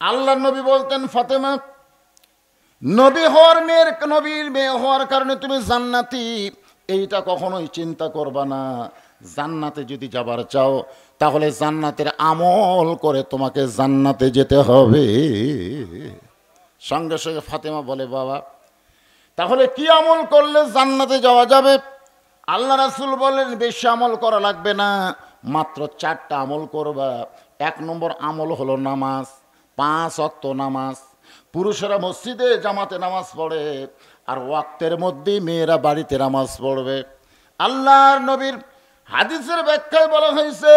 আল্লাহ নবী বলতেন, ফাতেমা, নবীর মেয়ে হওয়ার কারণে তুমি জান্নাতি, এইটা কখনোই চিন্তা করবা না। জান্নাতে যদি যাবার চাও তাহলে জান্নাতের আমল করে তোমাকে জান্নাতে যেতে হবে। সঙ্গে সঙ্গে ফাতেমা বলে, বাবা তাহলে কি আমল করলে জান্নাতে যাওয়া যাবে? আল্লাহ রাসূল বললেন, বেশি আমল করা লাগবে না, মাত্র 4টা আমল করবা। 1 নম্বর আমল হলো নামাজ, 5 ওয়াক্ত নামাজ। পুরুষেরা মসজিদে জামাতে নামাজ পড়ে, আর ওয়াক্তের মধ্যেই মেয়েরা বাড়িতে নামাজ পড়বে। আল্লাহর নবীর হাদিসের ব্যাখ্যায় বলা হয়েছে,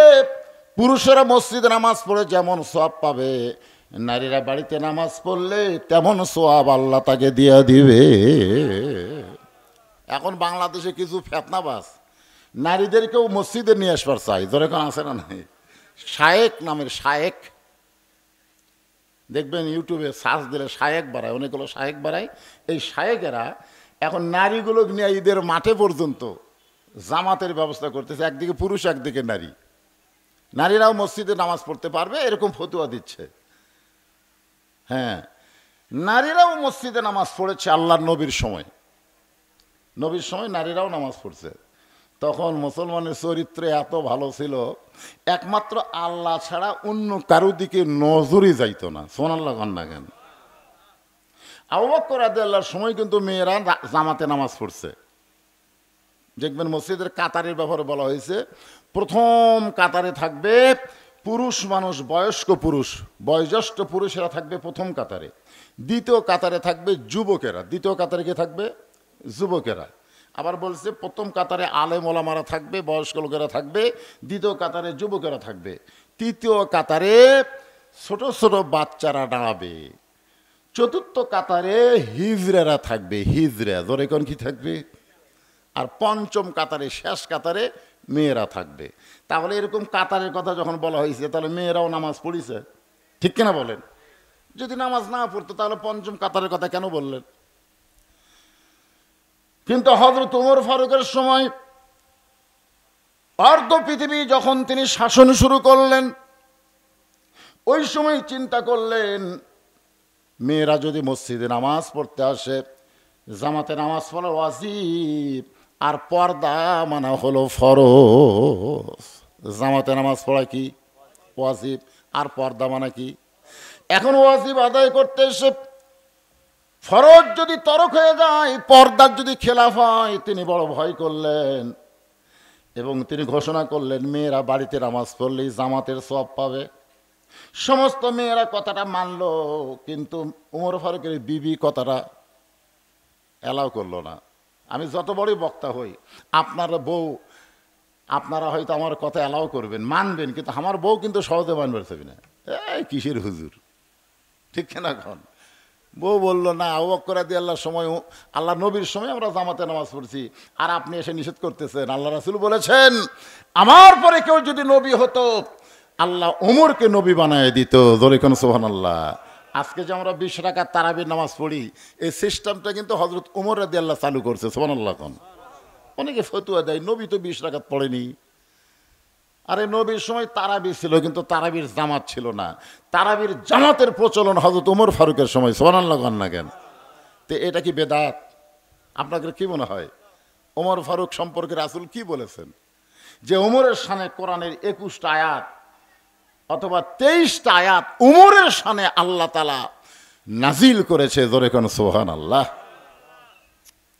পুরুষেরা মসজিদে নামাজ পড়ে যেমন সওয়াব পাবে, নারীরা বাড়িতে নামাজ পড়লে তেমন সওয়াব আল্লাহ তাকে দিয়ে দিবে। এখন বাংলাদেশে কিছু ফেতনাবাজ নারীদেরকেও মসজিদে নিয়ে আসবার চাই, যেরকম আছে না নাই, শায়েক নামের শায়েক, দেখবেন ইউটিউবে সার্চ দিলে শায়েক বাড়ায়, অনেকগুলো শায়েক বাড়ায়। এই শায়েকেরা এখন নারীগুলো নিয়ে ঈদের মাঠে পর্যন্ত জামাতের ব্যবস্থা করতেছে, একদিকে পুরুষ একদিকে নারী, নারীরাও মসজিদে নামাজ পড়তে পারবে এরকম ফতুয়া দিচ্ছে। হ্যাঁ, নারীরাও মসজিদে নামাজ পড়েছে আল্লাহর নবীর সময় নারীরাও নামাজ পড়ছে। তখন মুসলমানের চরিত্র এত ভালো ছিল, একমাত্র আল্লাহ ছাড়া অন্য কারো দিকে নজরই যাইতো না। সুবহানাল্লাহ কন্যা কেন? আবু বকর রাদিয়াল্লাহর সময় কিন্তু মেয়েরা জামাতে নামাজ পড়ছে। দেখবেন মসজিদের কাতারের ব্যাপারে বলা হয়েছে, প্রথম কাতারে থাকবে পুরুষ মানুষ, বয়স্ক পুরুষ, বয়োজ্যেষ্ঠ পুরুষেরা থাকবে প্রথম কাতারে, দ্বিতীয় কাতারে থাকবে যুবকেরা, দ্বিতীয় কাতারে কে থাকবে? যুবকেরা। আবার বলছে প্রথম কাতারে আলেম ওলামারা থাকবে, বয়স্ক লোকেরা থাকবে, দ্বিতীয় কাতারে যুবকেরা থাকবে, তৃতীয় কাতারে ছোট ছোট বাচ্চারা দাঁড়াবে, চতুর্থ কাতারে হিজড়ারা থাকবে, হিজড়া ধরে কোন কি থাকবে, আর পঞ্চম কাতারে শেষ কাতারে মেয়েরা থাকবে। তাহলে এরকম কাতারের কথা যখন বলা হয়েছে, তাহলে মেয়েরাও নামাজ পড়িছে, ঠিক কিনা বলেন? যদি নামাজ না পড়তো তাহলে পঞ্চম কাতারের কথা কেন বললেন? কিন্তু হযরত ওমর ফারুকের সময় অর্ধ পৃথিবী যখন তিনি শাসন শুরু করলেন, ওই সময় চিন্তা করলেন, মেয়েরা যদি মসজিদে নামাজ পড়তে আসে, জামাতে নামাজ পড়া ওয়াজিব, আর পর্দা মানা হলো ফরজ। জামাতে নামাজ পড়া কি ওয়াজিব, আর পর্দা মানা কি? এখন ওয়াজিব আদায় করতে এসে ফরজ যদি তরক হয়ে যায়, পর্দার যদি খেলাফ হয়, তিনি বড় ভয় করলেন এবং তিনি ঘোষণা করলেন, মেয়েরা বাড়িতে নামাজ পড়লেই জামাতের সওয়াব পাবে। সমস্ত মেয়েরা কথাটা মানল, কিন্তু ওমর ফারুকের বিবি কথাটা অ্যালাউ করলো না। আমি যত বড়ই বক্তা হই, আপনার বউ, আপনারা হয়তো আমার কথা অ্যালাউ করবেন, মানবেন, কিন্তু আমার বউ কিন্তু সহজে মানবে না। এই কিসের হুজুর, ঠিক না? এখন বউ বললো, না, আবু বকর রাদিয়াল্লাহর সময়, আল্লাহ নবীর সময় আমরা জামাতে নামাজ পড়ছি, আর আপনি এসে নিষেধ করতেছেন। আল্লাহ রাসূল বলেছেন, আমার পরে কেউ যদি নবী হতো, আল্লাহ ওমরকে নবী বানায় দিত। জোরে কোন সুবহানাল্লাহ। আজকে যে আমরা 20 রাকাত তারাবির নামাজ পড়ি, এই সিস্টেমটা কিন্তু হযরত ওমর রাদিয়াল্লাহু চালু করছে। সুবহানাল্লাহ। কোন অনেকে ফতোয়া দেয়, নবী তো 20 রাকাত পড়েনি। আরে নবীর সময় তারাবি ছিল, কিন্তু তারাবির জামাত ছিল না। তারাবির জামাতের প্রচলন হযরত ওমর ফারুকের সময়। সুবহানাল্লাহ না কেন? তো এটা কি বেদাত? আপনাদের কি মনে হয়? ওমর ফারুক সম্পর্কে রাসূল কি বলেছেন? যে ওমরের শানে কোরআনের 21টা আয়াত অথবা 23টা আয়াত ওমরের শানে আল্লাহ তাআলা নাজিল করেছে। জোরে কোন সুবহানাল্লাহ।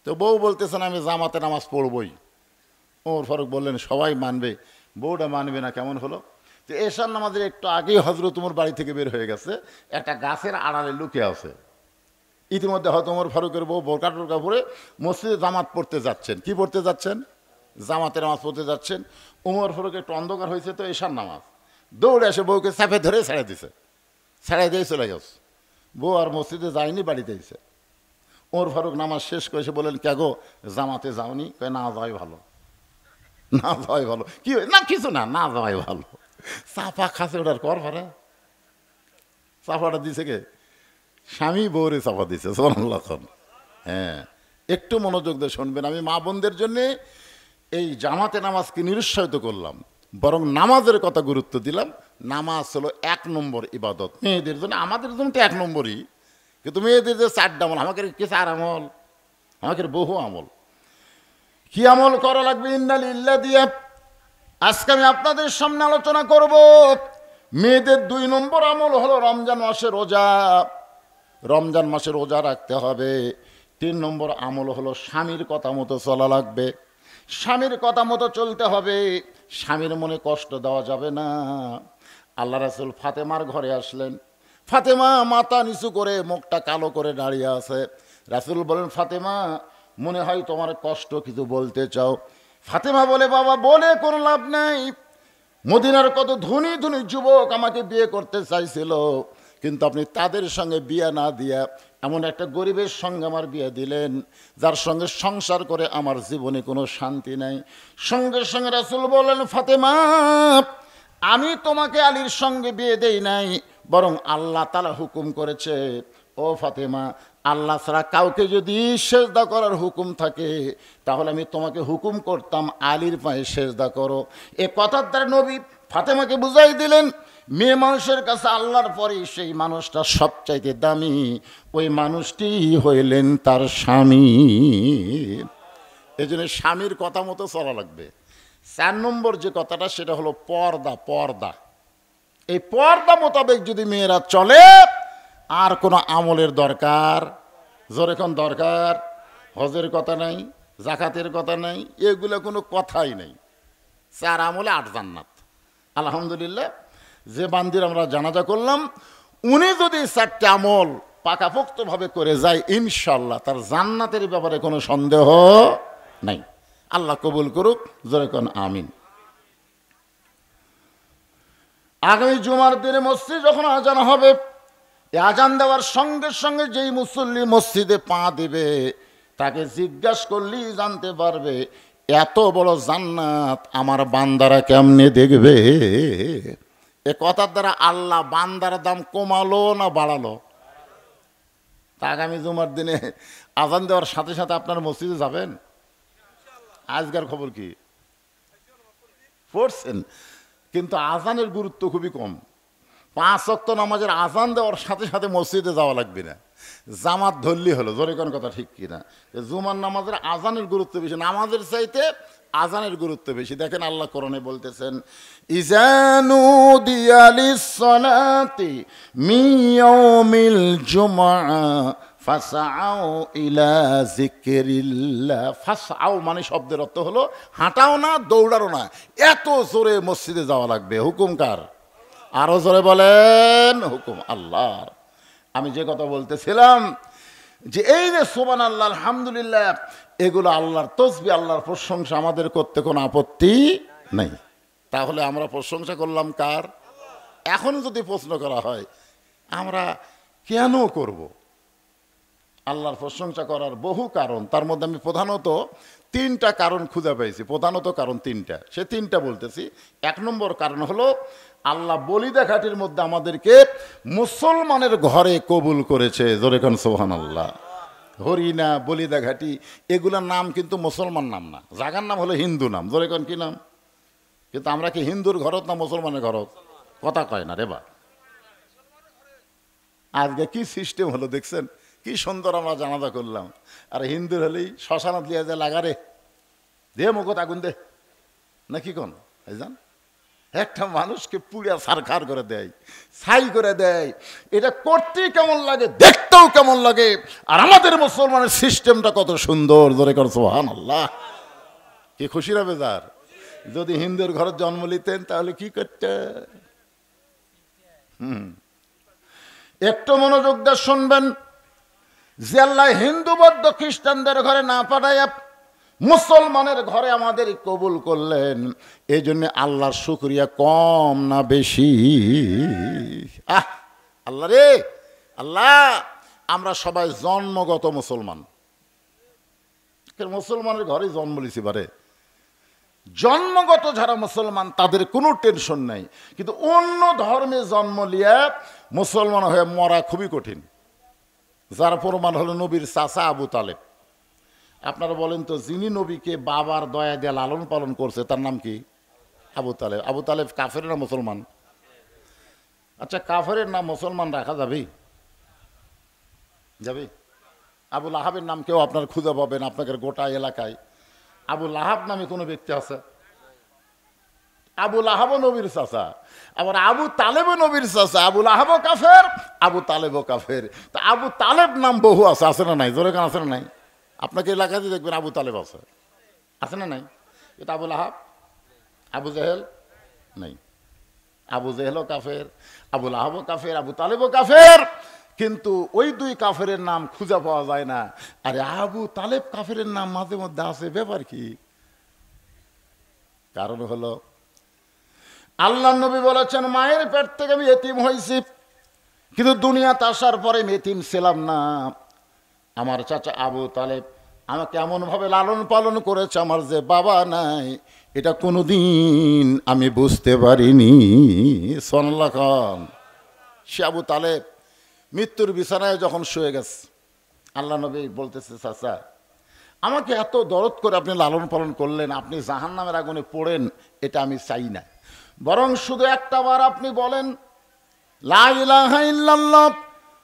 তো বউ বলতেছেন, আমি জামাতে নামাজ পড়বই। ওমর ফারুক বললেন, সবাই মানবে, বউটা মানবে না, কেমন হলো? তো এশার নামাজের একটু আগেই হযরত ওমর বাড়ি থেকে বের হয়ে গেছে, একটা গাছের আড়ালে লুকিয়ে আছে। ইতিমধ্যে হয়তো ওমর ফারুকের বউ বোরকা টোরকা পরে মসজিদে জামাত পড়তে যাচ্ছেন। কি পড়তে যাচ্ছেন? জামাতে নামাজ পড়তে যাচ্ছেন। ওমর ফারুক একটু অন্ধকার হয়েছে, তো এশার নামাজ, দৌড়ে এসে বউকে চাপে ধরে ছেড়ে দিছে, ছেড়ে দিয়ে চলে গেছে। বউ আর মসজিদে যায়নি, বাড়িতে এসে ওমর ফারুক নামাজ শেষ করে এসে বললেন, কে গো, জামাতে যাওনি? কয়, না যাওয়াই ভালো। না যাওয়াই ভালো? কি না, কিছু না, না যাওয়াই ভালো। চাপা খাসে ওটার কর ভাড়া, চাপাটা দিছে কে? স্বামী বউরে চাপা দিছে। সুবহানাল্লাহ। হ্যাঁ, একটু মনোযোগ দিয়ে শুনবেন। আমি মা বোনদের জন্যে এই জামাতে নামাজকে নিরুৎসাহিত করলাম। বরং নামাজের কথা গুরুত্ব দিলাম। নামাজ হলো 1 নম্বর ইবাদত মেয়েদের জন্য, আমাদের জন্য তো 1 নম্বরই, কিন্তু মেয়েদের যে 4টা আমল, আমাকে কি 4 আমল, আমাকে বহু আমল। কি আমল করা লাগবে ইন্নালিল্লাহ দিয়ে আজকে আমি আপনাদের সামনে আলোচনা করব। মেয়েদের 2 নম্বর আমল হলো রমজান মাসে রোজা, রমজান মাসে রোজা রাখতে হবে। 3 নম্বর আমল হলো স্বামীর কথা মতো চলা লাগবে, স্বামীর কথা মতো চলতে হবে, স্বামীর মনে কষ্ট দেওয়া যাবে না। আল্লাহ রাসূল ফাতেমার ঘরে আসলেন, ফাতেমা মাথা নিচু করে মুখটা কালো করে দাঁড়িয়ে আছে। রাসূল বলেন, ফাতেমা মনে হয় তোমার কষ্ট কিছু বলতে চাও। ফাতেমা বলে, বাবা বলে কোনো লাভ নাই, মদিনার কত ধনী ধনী যুবক আমাকে বিয়ে করতে চাইছিল, কিন্তু আপনি তাদের সঙ্গে বিয়ে না দিয়া এমন একটা গরিবের সঙ্গে আমার বিয়ে দিলেন, যার সঙ্গে সংসার করে আমার জীবনে কোনো শান্তি নাই। সঙ্গে সঙ্গে রাসূল বললেন, ফাতেমা আমি তোমাকে আলীর সঙ্গে বিয়ে দেই নাই, বরং আল্লাহ তাআলা হুকুম করেছে, ও ফাতেমা আল্লাহ ছাড়া কাউকে যদি সেজদা করার হুকুম থাকে তাহলে আমি তোমাকে হুকুম করতাম আলীর পায়ে সেজদা করো। এ কথার দ্বারা নবী ফাতেমাকে বুঝাই দিলেন, মেয়ে মানুষের কাছে আল্লাহর পরে সেই মানুষটা সবচাইতে দামি, ওই মানুষটি হইলেন তার স্বামী। এই জন্য স্বামীর কথা মতো চলা লাগবে। 4 নম্বর যে কথাটা সেটা হলো পর্দা। পর্দা, এই পর্দা মোতাবেক যদি মেয়েরা চলে আর কোনো আমলের দরকার, জোরে কোন দরকার, হজের কথা নাই, জাকাতের কথা নাই, এগুলো কোনো কথাই নেই। 4 আমলে 8 জান্নাত। আলহামদুলিল্লাহ, যে বান্দির আমরা জানাজা করলাম উনি যদি 4টে আমল পাকাপোক্তভাবে করে যায় ইনশাল্লাহ তার জান্নাতের ব্যাপারে কোনো সন্দেহ নাই। আল্লাহ কবুল করুক, জোরে কোন আমিন। আগামী জুমার দিনে মসজিদ যখন আজান হবে, আজান দেওয়ার সঙ্গে সঙ্গে যেই মুসল্লি মসজিদে পা দিবে তাকে জিজ্ঞাসা করলেই জানতে পারবে এত বড় জান্নাত আমার বান্দারা কেমনে দেখবে। এ কথার দ্বারা আল্লাহ বান্দার দাম কমালো না বাড়ালো? তা আগামী জুমার দিনে আজান দেওয়ার সাথে সাথে আপনার মসজিদে যাবেন? আজকের খবর কি পড়ছেন? কিন্তু আজানের গুরুত্ব খুবই কম। 5 ওয়াক্ত নামাজের আজান দেওয়ার সাথে সাথে মসজিদে যাওয়া লাগবে না, জামাত ধরলি হলো। জোরে কোন কথা ঠিক কিনা? জুমার নামাজের আজানের গুরুত্ব বেশি, নামাজের চাইতে আজানের গুরুত্ব বেশি। দেখেন আল্লাহ কোরআনে বলতেছেন, ইজানু দিয়ালিস সালাতি মিয়াউমিল জুমআ ফাসআউ ইলা যিকরিল্লাহ। ফাসআউ মানে শব্দের অর্থ হলো হাঁটাও না, দৌড়াও না, এত জোরে মসজিদে যাওয়া লাগবে। হুকুম কার? আরো জোরে বলেন, হুকুম আল্লাহর। আমি যে কথা বলতেছিলাম যে এই যে সুবহানাল্লাহ আলহামদুলিল্লাহ এগুলো আল্লাহর তসবিহ, আল্লাহর প্রশংসা আমাদের করতে কোনো আপত্তি নেই। তাহলে আমরা প্রশংসা করলাম কার? এখন যদি প্রশ্ন করা হয় আমরা কেন করব, আল্লাহর প্রশংসা করার বহু কারণ, তার মধ্যে আমি প্রধানত 3টা কারণ খুঁজে পেয়েছি। প্রধানত কারণ 3টা, সে 3টা বলতেছি। 1 নম্বর কারণ হলো আল্লাহ বলিদা ঘাটির মধ্যে আমাদেরকে মুসলমানের ঘরে কবুল করেছে। জোরে কোন সুবহানাল্লাহ। হরিণা, বলিদা ঘাটি এগুলোর নাম কিন্তু মুসলমান নাম না, জায়গার নাম হলো হিন্দু নাম। জোরে কোন কি নাম? কিন্তু আমরা কি হিন্দুর ঘরত না মুসলমানের ঘরত? কথা কয় না রে বা। আজকে কি সিস্টেম হলো দেখছেন, কি সুন্দর আমরা জানাজা করলাম, আর হিন্দুর হলেই শ্মশানত লিয়া যায় লাগারে দে মুখত আগুন দে না, কি কোন জান একটা মানুষকে পুড়িয়া সারখার করে দেয়, ছাই করে দেয়। এটা করতেই কেমন লাগে, দেখতেও কেমন লাগে। আর আমাদের মুসলমানের সিস্টেমটা কত সুন্দর। জোরে কর সুবহানাল্লাহ। কি খুশি হবে যার, যদি হিন্দুর ঘরে জন্ম নিতেন তাহলে কি করতে? একটু মনোযোগ দিয়ে শুনবেন যে আল্লাহ হিন্দু বৌদ্ধ খ্রিস্টানদের ঘরে না পাঠায় মুসলমানের ঘরে আমাদের কবুল করলেন, এই জন্য আল্লাহর শুকরিয়া কম না বেশি? আল্লাহ রে আল্লাহ, আমরা সবাই জন্মগত মুসলমান, মুসলমানের ঘরে জন্ম লিছি বারে। জন্মগত যারা মুসলমান তাদের কোনো টেনশন নাই, কিন্তু অন্য ধর্মে জন্ম লিয়া মুসলমান হয়ে মরা খুবই কঠিন। যার প্রমাণ হলো নবীর চাচা আবু তালেব। আপনারা বলেন তো, যিনি নবীকে বাবার দয়া দিয়ে লালন পালন করছে তার নাম কি? আবু তালেব। আবু তালেব কাফের না মুসলমান? আচ্ছা, কাফেরের নাম মুসলমান রাখা যাবে? যাবে? আবু লাহাবের নাম কেউ আপনার খুঁজে পাবেন আপনাদের গোটা এলাকায়? আবু লাহাব নামে কোনো ব্যক্তি আছে? আবু লাহাবও নবীর চাচা, আবার আবু তালেবও নবীর চাচা। আবু লাহাবও কাফের, আবু তালেবও কাফের। তা আবু তালেব নাম বহু আছে, আছে না নাই? জোরে কান আছে না নাই? আপনাকে এলাকাতে দেখবেন আবু তালেব আছে, আছে না নাই? এটা আবু লাহাব, আবু জেহেল নাই। আবু জেহেলও কাফের, আবু লাহাবও কাফের, আবু তালেবও কাফের। কিন্তু ওই দুই কাফের নাম খুঁজে পাওয়া যায় না। আরে আবু তালেব কাফের নাম মাঝে মধ্যে আছে, ব্যাপার কি? কারণ হলো আল্লাহ নবী বলেছেন, মায়ের পেট থেকে আমি এতিম হয়েছি, কিন্তু দুনিয়াতে আসার পরে আমি এতিম ছিলাম না। আমার চাচা আবু তালেব আমাকে এমনভাবে লালন পালন করেছে, আমার যে বাবা নাই এটা কোনোদিন আমি বুঝতে পারিনি। সুবহানাল্লাহ খান। সে আবু তালেব মৃত্যুর বিছানায় যখন শুয়ে গেছে, আল্লাহ নবী বলতেছে, চাচা আমাকে এত দরদ করে আপনি লালন পালন করলেন, আপনি জাহান্নামের আগুনে পড়েন এটা আমি চাই না, বরং শুধু একটা বার আপনি বলেন লা ইলাহা ইল্লাল্লাহ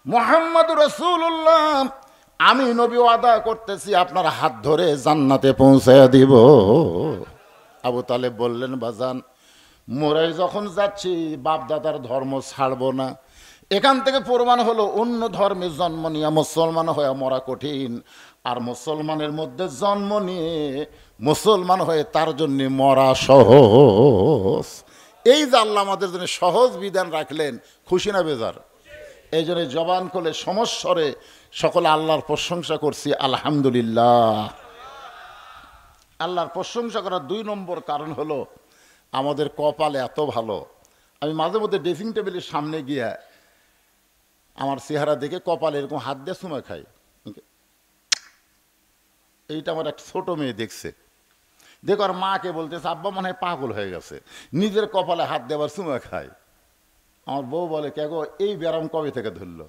মুহাম্মাদুর রাসূলুল্লাহ, আমি নবী ওয়াদা করতেছি আপনার হাত ধরে জান্নাতে পৌঁছায়া দিব। আবু তালেব বললেন, বাজান মোরে যখন যাচ্ছি বাপ দাদার ধর্ম ছাড়বো না। এখান থেকে প্রমাণ হলো অন্য ধর্মে জন্ম নিয়ে মুসলমান হয়ে মরা কঠিন, আর মুসলমানের মধ্যে জন্ম নিয়ে মুসলমান হয়ে তার জন্য মরা সহজ। এই যে আল্লাহ আমাদের জন্য সহজ বিধান রাখলেন, খুশি না বেজার? এই জন্য জবান খুলে সমস্বরে সকলে আল্লাহর প্রশংসা করছি, আলহামদুলিল্লাহ। আল্লাহর প্রশংসা করার 2 নম্বর কারণ হলো আমাদের কপাল এত ভালো। আমি মাঝে মধ্যে ড্রেসিং টেবিলের সামনে গিয়ে আমার চেহারা দেখে কপাল এরকম হাত দিয়ে চুমা খাই। এইটা আমার একটা ছোট মেয়ে দেখছে, দেখো আর মাকে বলতেছে, আব্বা মনে হয় পাগল হয়ে গেছে, নিজের কপালে হাত দেওয়ার চুমা খায়। আমার বউ বলে, কে গো এই ব্যারাম কবে থেকে ধরলো,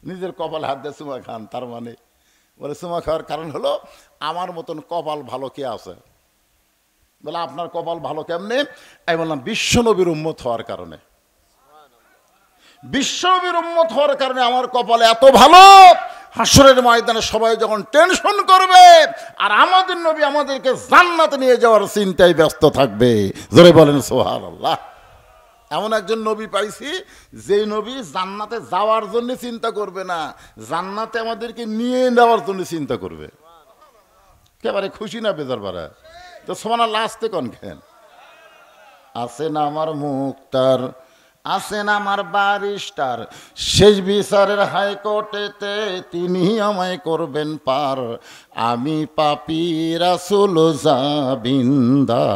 নিজের কপালে হাত দিয়ে চুমা খান? তার মানে বলে চুমা খাওয়ার কারণ হলো আমার মতন কপাল ভালো কে আছে? বলে আপনার কপাল ভালো কেমনে? আমি বললাম বিশ্বনবীর উম্মত হওয়ার কারণে। বিশ্বনবীর উম্মত হওয়ার কারণে আমার কপাল এত ভালো, হাসরের ময়দানে সবাই যখন টেনশন করবে আর আমাদের নবী আমাদেরকে জান্নাতে নিয়ে যাওয়ার চিন্তায় ব্যস্ত থাকবে। জোরে বলেন সুবহানাল্লাহ। এমন একজন নবী পাইছি যেই নবী জান্নাতে যাওয়ার জন্য চিন্তা করবে না, জান্নাতে আমাদেরকে নিয়ে নেওয়ার জন্য চিন্তা করবে। একেবারে খুশি না বেজার বাড়া? তো সুবহানাল্লাহ আসতে কোন খেন? আছেন আমার মুক্তার, আছেন আমার বারিস্টার, শেষ বিচারের হাইকোর্টেতে তিনি আমায় করবেন পার, আমি পাপী রাসূল জাবিন্দার।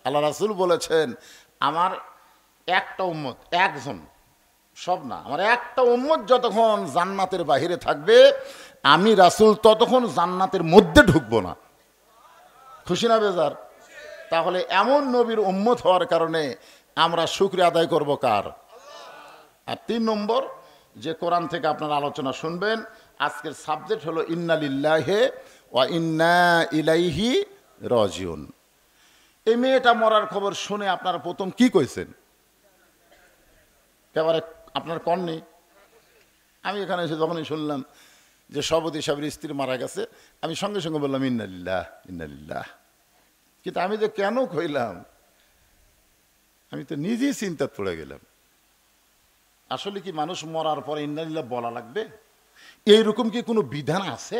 আল্লাহ রাসূল বলেছেন, আমার একটা উম্মত, একজন, সব না, আমার একটা উম্মত যতক্ষণ জান্নাতের বাহিরে থাকবে, আমি রাসূল ততক্ষণ জান্নাতের মধ্যে ঢুকবো না। খুশি না বেজার? তাহলে এমন নবীর উম্মত হওয়ার কারণে আমরা শুকরিয়া আদায় করব কার? আর 3 নম্বর যে কোরআন থেকে আপনারা আলোচনা শুনবেন, আজকের সাবজেক্ট হলো ইন্না লিল্লাহি ওয়া ইন্না ইলাইহি রাজিউন। এই মেয়েটা মরার খবর শুনে আপনারা প্রথম কি কইছেন? একেবারে আপনার কননি? আমি এখানে এসে যখনই শুনলাম যে সভাপতি সাহেবের স্ত্রী মারা গেছে, আমি সঙ্গে সঙ্গে বললাম ইন্না লিল্লাহ ইন্না লিল্লাহ। কিন্তু আমি যে কেন কইলাম, আমি তো নিজেই চিন্তা পড়ে গেলাম। আসলে কি মানুষ মরার পরে ইন্না লিল্লাহ বলা লাগবে? এইরকম কি কোনো বিধান আছে?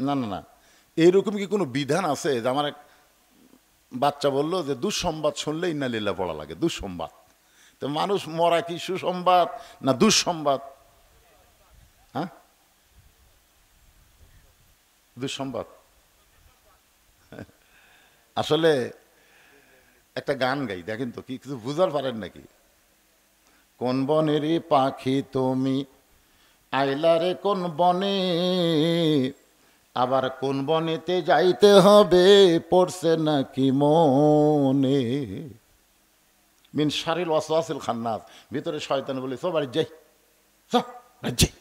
না না না, এইরকম কি কোনো বিধান আছে যে আমার এক বাচ্চা বললো যে দুঃসংবাদ শুনলে ইন্না লিল্লাহ পড়া লাগে? দুঃসংবাদ তো মানুষ মরা কি সুসংবাদ না দুঃসংবাদ? হ্যাঁ, দুঃসংবাদ। আসলে একটা গান গাই, দেখেন তো কি কিছু বুঝার পারেন নাকি? কোন বনেরই পাখি তুমি আইলা রে কোন বনে, আবার কোন বনেতে যাইতে হবে পড়ছে নাকি মনে। মিন শারিল ওয়াসওয়াসিল খান্নাস, ভিতরে শয়তান বলে সব বাড়ি যাই, যাই।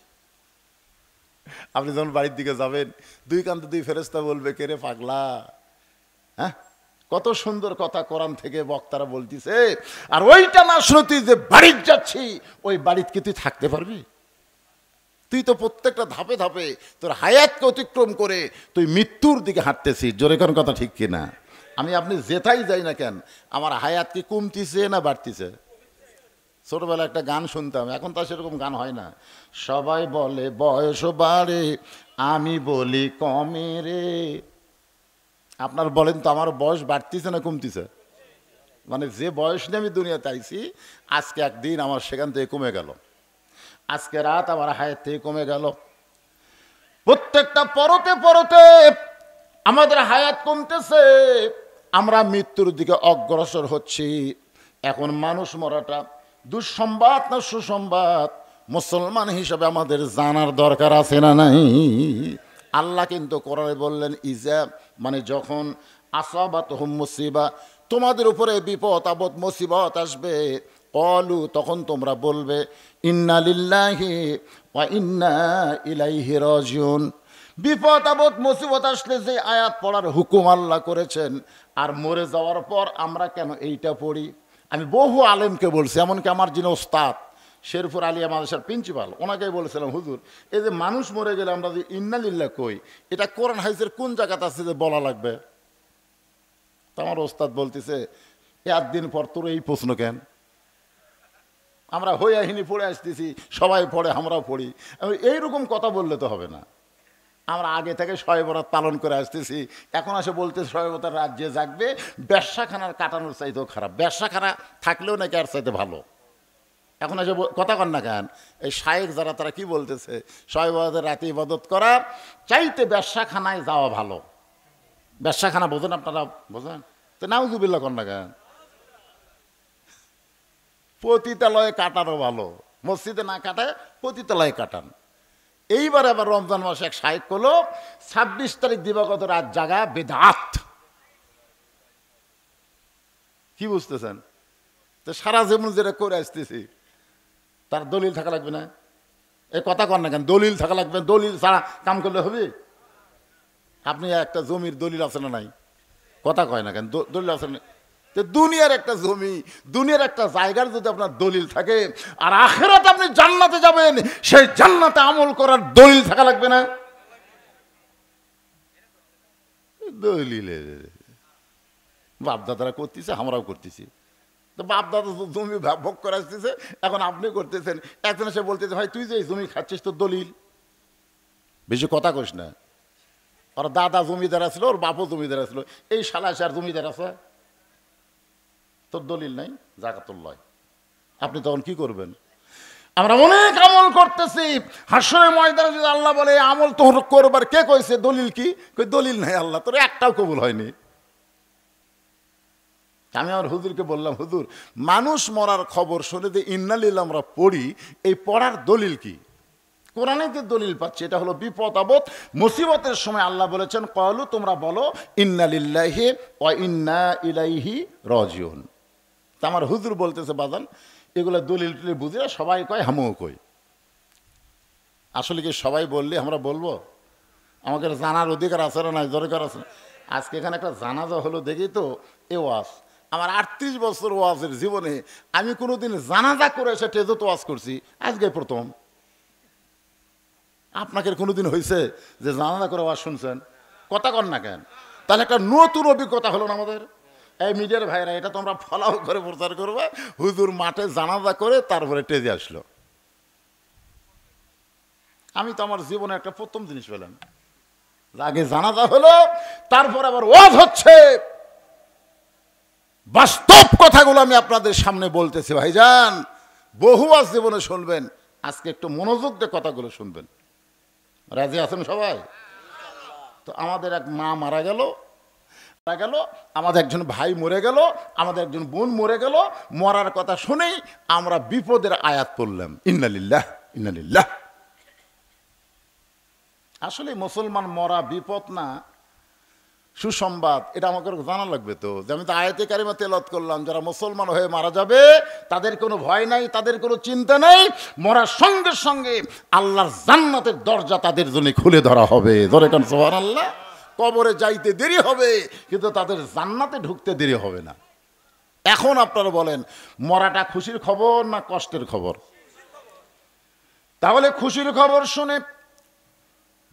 আপনি যখন বাড়ির দিকে যাবেন, দুই কান্তে দুই ফেরেশতা বলবে, কে রে পাগলা, হ্যাঁ কত সুন্দর কথা কোরআন থেকে বক্তারা বলতিছে, আর ওইটা না শুনে তুই যে বাড়ির যাচ্ছি, ওই বাড়িতে কি তুই থাকতে পারবি? তুই তো প্রত্যেকটা ধাপে ধাপে তোর হায়াতকে অতিক্রম করে তুই মৃত্যুর দিকে হাঁটতেছিস। জোরে কোন কথা ঠিক কিনা? আমি আপনি যেথাই যাই না কেন, আমার হায়াত কি কমতিছে না বাড়তিছে? ছোটবেলা একটা গান শুনতাম, এখন তো সেরকম গান হয় না। সবাই বলে বয়স বাড়ে, আমি বলি কমে রে। আপনার বলেন তো, আমার বয়স বাড়তিছে না কমতিছে? মানে যে বয়স নিয়ে আমি দুনিয়াতে আইছি, আজকে একদিন আমার সেখান থেকে কমে গেল, আজকে রাত আমার হায়াত থেকে কমে গেল। প্রত্যেকটা পরতে পরতে আমাদের হায়াত কমতেছে, আমরা মৃত্যুর দিকে অগ্রসর হচ্ছি। এখন মানুষ মরাটা দুঃসংবাদ না সুসংবাদ, মুসলমান হিসাবে আমাদের জানার দরকার আছে না নাই? আল্লাহ কিন্তু কোরআনে বললেন, ইজা মানে যখন আসাবাতহুম মুসিবা, তোমাদের উপরে বিপদ আপদ মুসিবত আসবে, ক্বালু তখন তোমরা বলবে, ইন্না লিল্লাহি ওয়া ইন্না ইলাইহি রাজিউন। বিপদ আপদ মুসিবত আসলে যে আয়াত পড়ার হুকুম আল্লাহ করেছেন, আর মরে যাওয়ার পর আমরা কেন এইটা পড়ি? আমি বহু আলেমকে বলছি, এমনকি আমার যিনি ওস্তাদ শেরপুর আলিয়া মাদ্রাসার প্রিন্সিপাল, ওনাকেই বলেছিলাম, হুজুর এই যে মানুষ মরে গেলে আমরা যে ইন্না লিল্লাহ কই, এটা কোরআন হাদিসের কোন জায়গাতে আছে যে বলা লাগবে? তো আমার ওস্তাদ বলতেছে, একদিন পর তোর এই প্রশ্ন কেন? আমরা হইয়াহিনী পড়ে আসতেছি, সবাই পড়ে, আমরাও পড়ি, এইরকম কথা বললে তো হবে না। আমরা আগে থেকে শবে বরাত পালন করে আসতেছি, এখন আসে বলতে শবে বরাতের রাত যে জাগবে, ব্যবসাখানার কাটানোর চাইতেও খারাপ, ব্যবসাখানা থাকলেও নাকি আর চাইতে ভালো। এখন এসে কথা কন না কেন? এই শায়েখ যারা, তারা কি বলতেছে, শবে বরাতের রাতে ইবাদত করা চাইতে ব্যবসাখানায় যাওয়া ভালো। ব্যবসাখানা বোঝেন আপনারা? বোঝেন তো? নাউজুবিল্লাহ কন না কেন? পতিতালয়ে কাটারও ভালো, মসজিদে না কাটায় পতিতালয়ে কাটান। এইবার আবার রমজান মাসে এক শায়েখ হলো 26 তারিখ দিবাগত রাত জাগা বেদাত। কি বুঝতেছেন? তো সারা জীবন যেটা করে আসতেছি, তার দলিল থাকা লাগবে না? এই কথা কন না কেন? দলিল থাকা লাগবে, দলিল ছাড়া কাম করলে হবে? আপনি একটা জমির দলিল আছে না নাই? কথা কয় না কেন? দলিল আছে না? দুনিয়ার একটা জমি, দুনিয়ার একটা জায়গার যদি আপনার দলিল থাকে, আর আখিরাতে আপনি জান্নাতে যাবেন, সেই জান্নাতে আমল করার দলিল থাকা লাগবে না? দলিলে বাপদাদারা করতেছে, আমরাও করতেছি। তো বাপদাদা জমি ভোগ করে আসতেছে, এখন আপনি করতেছেন। একজন এসে বলতেছে, ভাই তুই যে জমি খাচ্ছিস তোর দলিল? বেশি কথা কইস না। ওর দাদা জমিদার আসলো, ওর বাপও জমিদার আসলো, এই শালা আর জমিদার আছে, তোর দলিল নাই, জাকাতুল লয়। আপনি তখন কি করবেন? আমরা অনেক আমল করতেছি, হাসরের ময়দানে যদি আল্লাহ বলে আমল তোর করবার কে কইছে, দলিল কি? কই দলিল নাই আল্লাহ, তোর একটাও কবুল হয়নি। আমি আমার হুজুরকে বললাম, হুজুর মানুষ মরার খবর শুনে যে ইন্না লিল্লাহ আমরা পড়ি, এই পড়ার দলিল কি? কোরআনে যে দলিল পাচ্ছি, এটা হলো বিপদ আপদ মুসিবতের সময় আল্লাহ বলেছেন, ক্বালু তোমরা বলো ইন্না লিল্লাহি ওয়া ইন্না ইলাইহি রাজিউন। তা আমার হুজুর বলতেছে, বাজান এগুলো দলিল টলিল বুঝি না, সবাই কয় হামও কই। আসলে কি সবাই বললে আমরা বলবো? আমাকে জানার অধিকার আছে না নাই? দরকার আছে। আজকে এখানে একটা জানাজা হলো দেখি তো, এ ওয়াজ আমার 38 বছর ওয়াজের জীবনে আমি কোনোদিন জানাজা করে এসে টেজত ওয়াজ করছি, আজকে প্রথম। আপনাকে কোনোদিন হয়েছে যে জানাজা করে ওয়াজ শুনছেন? কথা কন না কেন? তাহলে একটা নতুন অভিজ্ঞতা হলো না আমাদের। এই মিডিয়ার ভাইরা, এটা তোমরা ফলাও করে প্রচার করবে, হুজুর মাঠে জানাজা করে তারপরে টেজে আসলো। আমি তো আমার জীবনে একটা প্রথম জিনিস পেলাম, আগে জানাজা হলো, তারপর আবার ওয়াজ হচ্ছে। বাস্তব কথাগুলো আমি আপনাদের সামনে বলতেছি ভাইজান, বহু ওয়াজ জীবনে শুনবেন, আজকে একটু মনোযোগ দিয়ে কথাগুলো শুনবেন। রাজি আছেন সবাই? তো আমাদের এক মা মারা গেল, আমাদের একজন ভাই মরে গেল, আমাদের একজন বোন মরে গেল। মরার কথা শুনেই আমরা বিপদের আয়াত পড়লাম, ইন্না লিল্লাহ ইন্না লিল্লাহ। আসলে মুসলমান মরা বিপদ না, সুসংবাদ, এটা আমাকে জানা লাগবে তো, যে আমি তো আয়াতে কারিমা তেলাওয়াত করলাম, যারা মুসলমান হয়ে মারা যাবে তাদের কোনো ভয় নাই, তাদের কোনো চিন্তা নেই, মরার সঙ্গে সঙ্গে আল্লাহর জান্নাতের দরজা তাদের জন্য খুলে ধরা হবে। ধরে কেন সুবহানাল্লাহ। কবরে যাইতে দেরি হবে কিন্তু তাদের জান্নাতে ঢুকতে দেরি হবে না। এখন আপনারা বলেন, মরাটা খুশির খবর না কষ্টের খবর? তাহলে খুশির খবর শুনে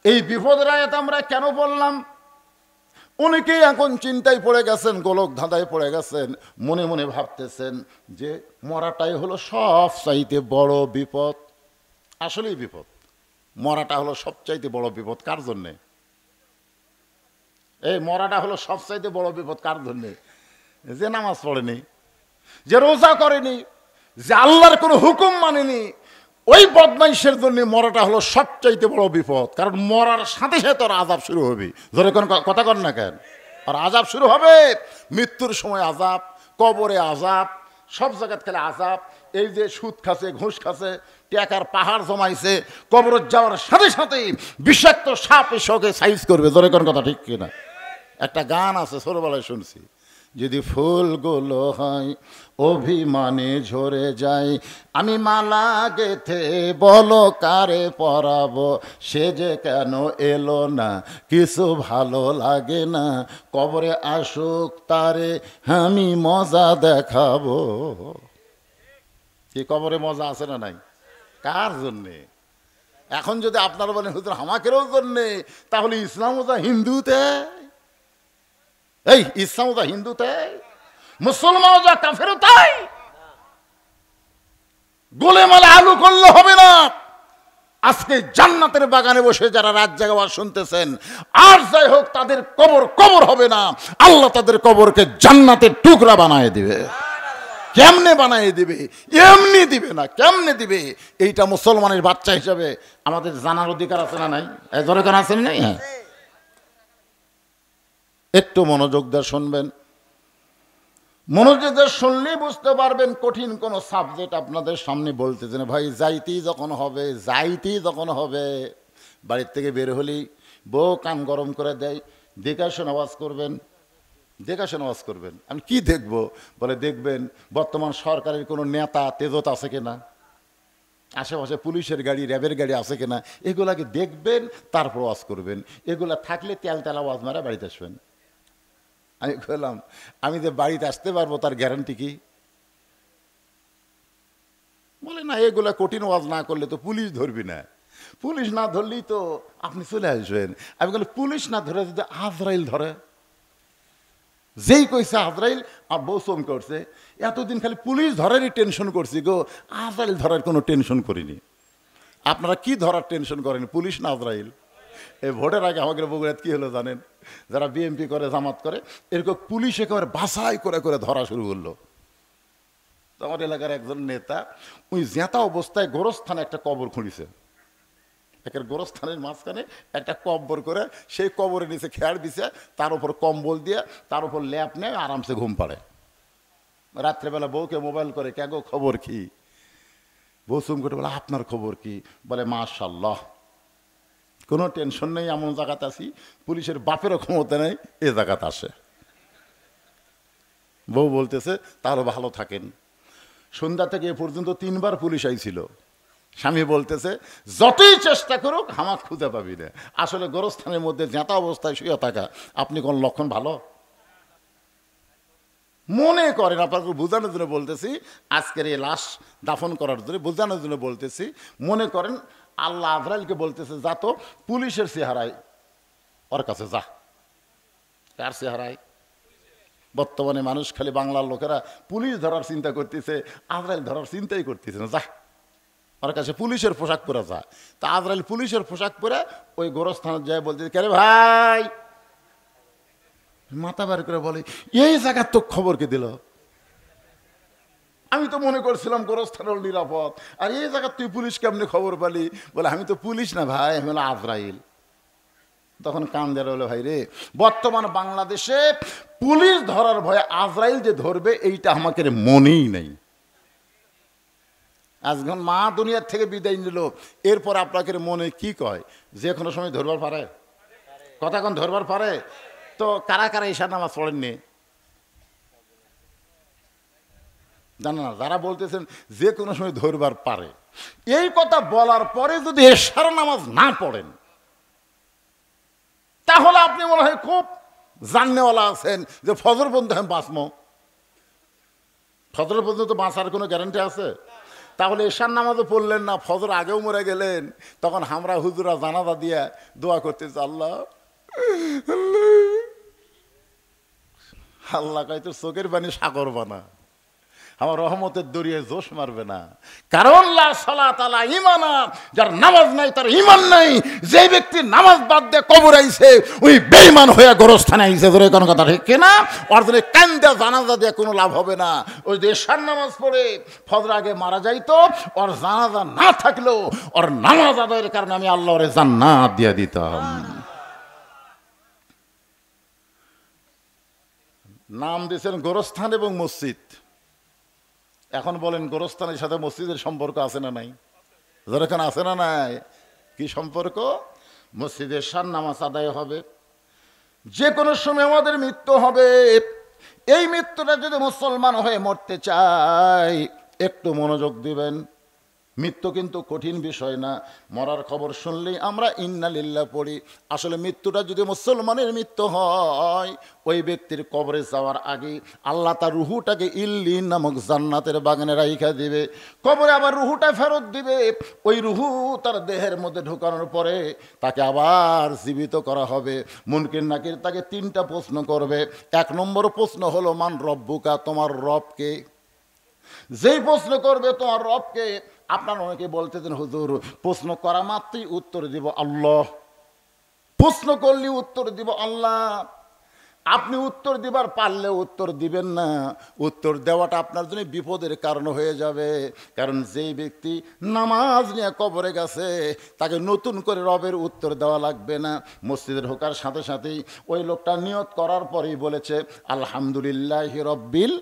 এই বিপদের আয়াত আমরা কেন বললাম? অনেকেই এখন চিন্তায় পড়ে গেছেন, গোলক ধাঁধায় পড়ে গেছেন, মনে মনে ভাবতেছেন যে মরাটাই হলো সব চাইতে বড় বিপদ। আসলেই বিপদ, মরাটা হলো সবচাইতে বড় বিপদ। কার জন্যে? এই মরাটা হলো সবচাইতে বড় বিপদ কার জন্যে? যে নামাজ পড়েনি, যে রোজা করেনি, যে আল্লাহর কোনো হুকুম মানেনি, ওই বদমাইশের জন্য মরাটা হলো সবচাইতে বড় বিপদ। কারণ মরার সাথে সাথে তোর আযাব শুরু হবে। ধরে কোন কথা কন না কেন? আর আযাব শুরু হবে, মৃত্যুর সময় আযাব, কবরে আযাব, সব জায়গায় খেলে আযাব। এই যে সুদ খাচ্ছে, ঘুষ খাচ্ছে, টাকার পাহাড় জমাইছে, কবরে যাওয়ার সাথে সাথে বিষাক্ত সাপ এসে সাইজ করবে। ধরে কোন কথা ঠিক কিনা? একটা গান আছে, ছোটবেলায় শুনছি, যদি ফুলগুলো হয় অভিমানে ঝরে যায়, আমি মালা গেথে বলো কারে পরাবো, সে যে কেন এলো না, কিছু ভালো লাগে না, কবরে আসুক তারে আমি মজা দেখাবো। কি কবরে মজা আছে না নাই? কার জন্যে? এখন যদি আপনারা বলেন হুজুর আমাকেরও জন্যে, তাহলে ইসলামও যা হিন্দুতে, এই ইসলামও যা হিন্দুতে, মুসলমানও যা কাফেরও তাই। গোলেমালে আলু করলে হবে না। আজকে জান্নাতের বাগানে বসে যারা রাত জাগাবার শুনতেছেন, আর যাই হোক তাদের কবর কবর হবে না, আল্লাহ তাদের কবরকে জান্নাতের টুকরা বানায় দিবে। কেমনে বানায় দিবে? এমনি দিবে না, কেমনে দিবে? এইটা মুসলমানের বাচ্চা হিসাবে আমাদের জানার অধিকার আছে না নাই? দরকার আছে না নাই? হ্যাঁ, একটু মনোযোগ দিয়ে শুনবেন। মনোযোগ দিয়ে শুনলেই বুঝতে পারবেন কঠিন কোনো সাবজেক্ট আপনাদের সামনে বলতেছেন। ভাই যাইতেই যখন হবে বাড়ির থেকে বের হলেই বউ কান গরম করে দেয়, দেখাশোনা আওয়াজ করবেন। আমি কি দেখবো? বলে দেখবেন বর্তমান সরকারের কোনো নেতা তেজত আছে কিনা, আশেপাশে পুলিশের গাড়ি, র্যাবের গাড়ি আছে কিনা, এগুলাকে দেখবেন, তারপর ওয়াজ করবেন। এগুলা থাকলে তেল আওয়াজ মারা বাড়িতে আসবেন। আমি বললাম, আমি যে বাড়িতে আসতে পারবো তার গ্যারান্টি কি? বলে না, এগুলা কঠিন ওয়াজ না করলে তো পুলিশ ধরবি না, পুলিশ না ধরলেই তো আপনি চলে আসবেন। আমি বলি পুলিশ না ধরে যদি আজরাইল ধরে, যেই কইছে আজরাইল, আর বউ চম করছে, এতদিন খালি পুলিশ ধরারই টেনশন করছি গো, আজরাইল ধরার কোনো টেনশন করিনি। আপনারা কি ধরার টেনশন করেন, পুলিশ না আজরাইল? এই ভোটের আগে আমাদের বগুড়াত কি হলো জানেন? যারা বিএনপি করে, জামাত করে, এরকম পুলিশ একেবারে বাছাই করে করে ধরা শুরু করলো। আমার এলাকার একজন নেতা ওই জেঁতা অবস্থায় গোরস্থানে একটা কবর খুঁড়িছে। একের গোরস্থানের মাঝখানে একটা কবর করে, সেই কবরের নিচে খেয়ার দিছে, তার উপর কম্বল দিয়ে, তার উপর ল্যাপ নেয়, আরামসে ঘুম পাড়ে। রাত্রেবেলা বউকে মোবাইল করে, কে গো খবর কি? বউ চুম করে বলে, আপনার খবর কি? বলে মাশাআল্লাহ, কোনো টেনশন নেই, এমন জায়গাতে আসি পুলিশের বাপেরও ক্ষমতা নেই এ জায়গাতে আসে। বউ বলতেছে তাহলে ভালো থাকেন। সন্ধ্যা থেকে এ পর্যন্ত 3 বার পুলিশ আইছিল। স্বামী বলতেছে যতই চেষ্টা করুক হামাক খুঁজে পাবি না। আসলে গোরস্থানের মধ্যে জেঁতা অবস্থায় শুয়ে থাকা আপনি কোন লক্ষণ ভালো মনে করেন? আপনাকে বোঝানোর জন্য বলতেছি, আজকের এই লাশ দাফন করার জন্য বোঝানোর জন্য বলতেছি। মনে করেন আল্লাহ আজরাইলকে বলতেছে যা তো পুলিশের চেহারায় ওর কাছে যা। কার চেহারায়? বর্তমানে মানুষ খালি বাংলার লোকেরা পুলিশ ধরার চিন্তা করতেছে, আজরাইল ধরার চিন্তাই করতেছে না। যা ওর কাছে পুলিশের পোশাক পরে যা। তা আজরাইল পুলিশের পোশাক পরে ওই গোরস্থানে যায়, বলতেছে কে রে ভাই? মাথা বার করে বলে, এই জায়গার তো খবর কে দিল? আমি তো মনে করছিলাম গোরস্থানের নিরাপদ, আর এই জায়গার তুই পুলিশ কেমনি খবর পালি? বলে আমি তো পুলিশ না ভাই, আমি হলো আজরাইল। তখন কান দেওয়া হলো, ভাই রে, বর্তমান বাংলাদেশে পুলিশ ধরার ভয়ে আজরাইল যে ধরবে এইটা আমাকে মনেই নেই। আজখন মা দুনিয়ার থেকে বিদায় নিল, এরপর আপনাকে মনে কি কয়? যে কোনো সময় ধরবার পারে? কথা কোন ধরবার পারে? তো কারা কারা ঈশার নামাজ পড়েননি জানা না, যারা বলতেছেন যে কোনো সময় ধরবার পারে, এই কথা বলার পরে যদি এশার নামাজ না পড়েন তাহলে আপনি মনে হয় খুব জাননেওয়ালা আছেন যে ফজর পর্যন্ত আমি বাঁচবো। ফজর পর্যন্ত বাঁচার কোনো গ্যারান্টি আছে? তাহলে এশার নামাজও পড়লেন না, ফজর আগেও মরে গেলেন, তখন আমরা হুজুরা জানাজা দিয়ে দোয়া করতেছি, আল্লাহ আল্লাহ কয় তোর চোখের পানি সাগর বানা, আমার রহমতের দরিয়ায় জোশ মারবে না। কারণ লা সালাত আলা ঈমানা, যার নামাজ নাই তার ঈমান নাই। যে ব্যক্তি নামাজ বাদ দিয়ে কবর আইছে ওই বেঈমান হয়ে গোরস্থানে আইছে। ধরে কোন কথা ঠিক কিনা? ওর জন্য কান্দা জানাজা দিয়ে কোনো লাভ হবে না। ওই যে এশার নামাজ পড়ে ফজর আগে মারা যাইতো, ওর জানাজা না থাকলেও ওর নামাজ আদায়ের কারণে আমি আল্লাহর জান্নাত দিয়ে দিতাম। নাম দিয়েছেন গোরস্থান এবং মসজিদ। এখন বলেন গোরস্থানের সাথে মসজিদের সম্পর্ক আছে না নাই? যেরকম আছে না নাই? কি সম্পর্ক? মসজিদের এশার নামাজ আদায় হবে, যে কোনো সময় আমাদের মৃত্যু হবে। এই মৃত্যুটা যদি মুসলমান হয়ে মরতে চায় একটু মনোযোগ দিবেন। মৃত্যু কিন্তু কঠিন বিষয় না। মরার খবর শুনলেই আমরা ইন্না লিল্লাহ পড়ি। আসলে মৃত্যুটা যদি মুসলমানের মৃত্যু হয়, ওই ব্যক্তির কবরে যাওয়ার আগে আল্লাহ তার রুহুটাকে ইল্লিন নামক জান্নাতের বাগানে রাইখা দিবে। কবরে আবার রুহুটা ফেরত দিবে। ওই রুহু তার দেহের মধ্যে ঢোকানোর পরে তাকে আবার জীবিত করা হবে। মুনকির নাকির তাকে 3টা প্রশ্ন করবে। 1 নম্বর প্রশ্ন হলো মান রব্বুকা, তোমার রবকে। যেই প্রশ্ন করবে তোমার রবকে, আপনার অনেকে বলতেছেন হুজুর প্রশ্ন করা মাত্রই উত্তর দিব আল্লাহ, প্রশ্ন করলে উত্তর দিব আল্লাহ। আপনি উত্তর দিবার পারলে উত্তর দিবেন না, উত্তর দেওয়াটা আপনার জন্য বিপদের কারণ হয়ে যাবে। কারণ যেই ব্যক্তি নামাজ নিয়ে কবরে গেছে তাকে নতুন করে রবের উত্তর দেওয়া লাগবে না। মসজিদে ঢোকার সাথে সাথেই ওই লোকটা নিয়ত করার পরেই বলেছে আলহামদুলিল্লাহি রব্বিল।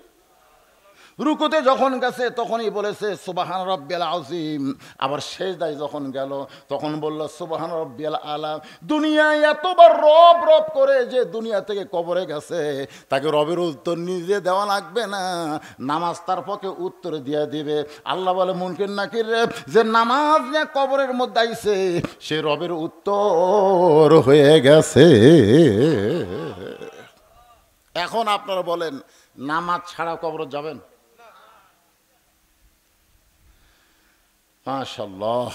রুকুতে যখন গেছে তখনই বলেছে সুবহান রাব্বিয়াল আযীম। আবার সেজদায় যখন গেল তখন বলল সুবহান রাব্বিয়াল আলা। দুনিয়ায় এতবার রব রব করে যে দুনিয়া থেকে কবরে গেছে তাকে রবের উত্তর নিজে দেওয়া লাগবে না, নামাজ তার পক্ষে উত্তর দিয়ে দিবে। আল্লাহ বলে মুনকির নাকির রে, যে নামাজ নিয়ে কবরের মধ্যে আইছে সে রবের উত্তর হয়ে গেছে। এখন আপনারা বলেন নামাজ ছাড়া কবর যাবেন? মাশাআল্লাহ,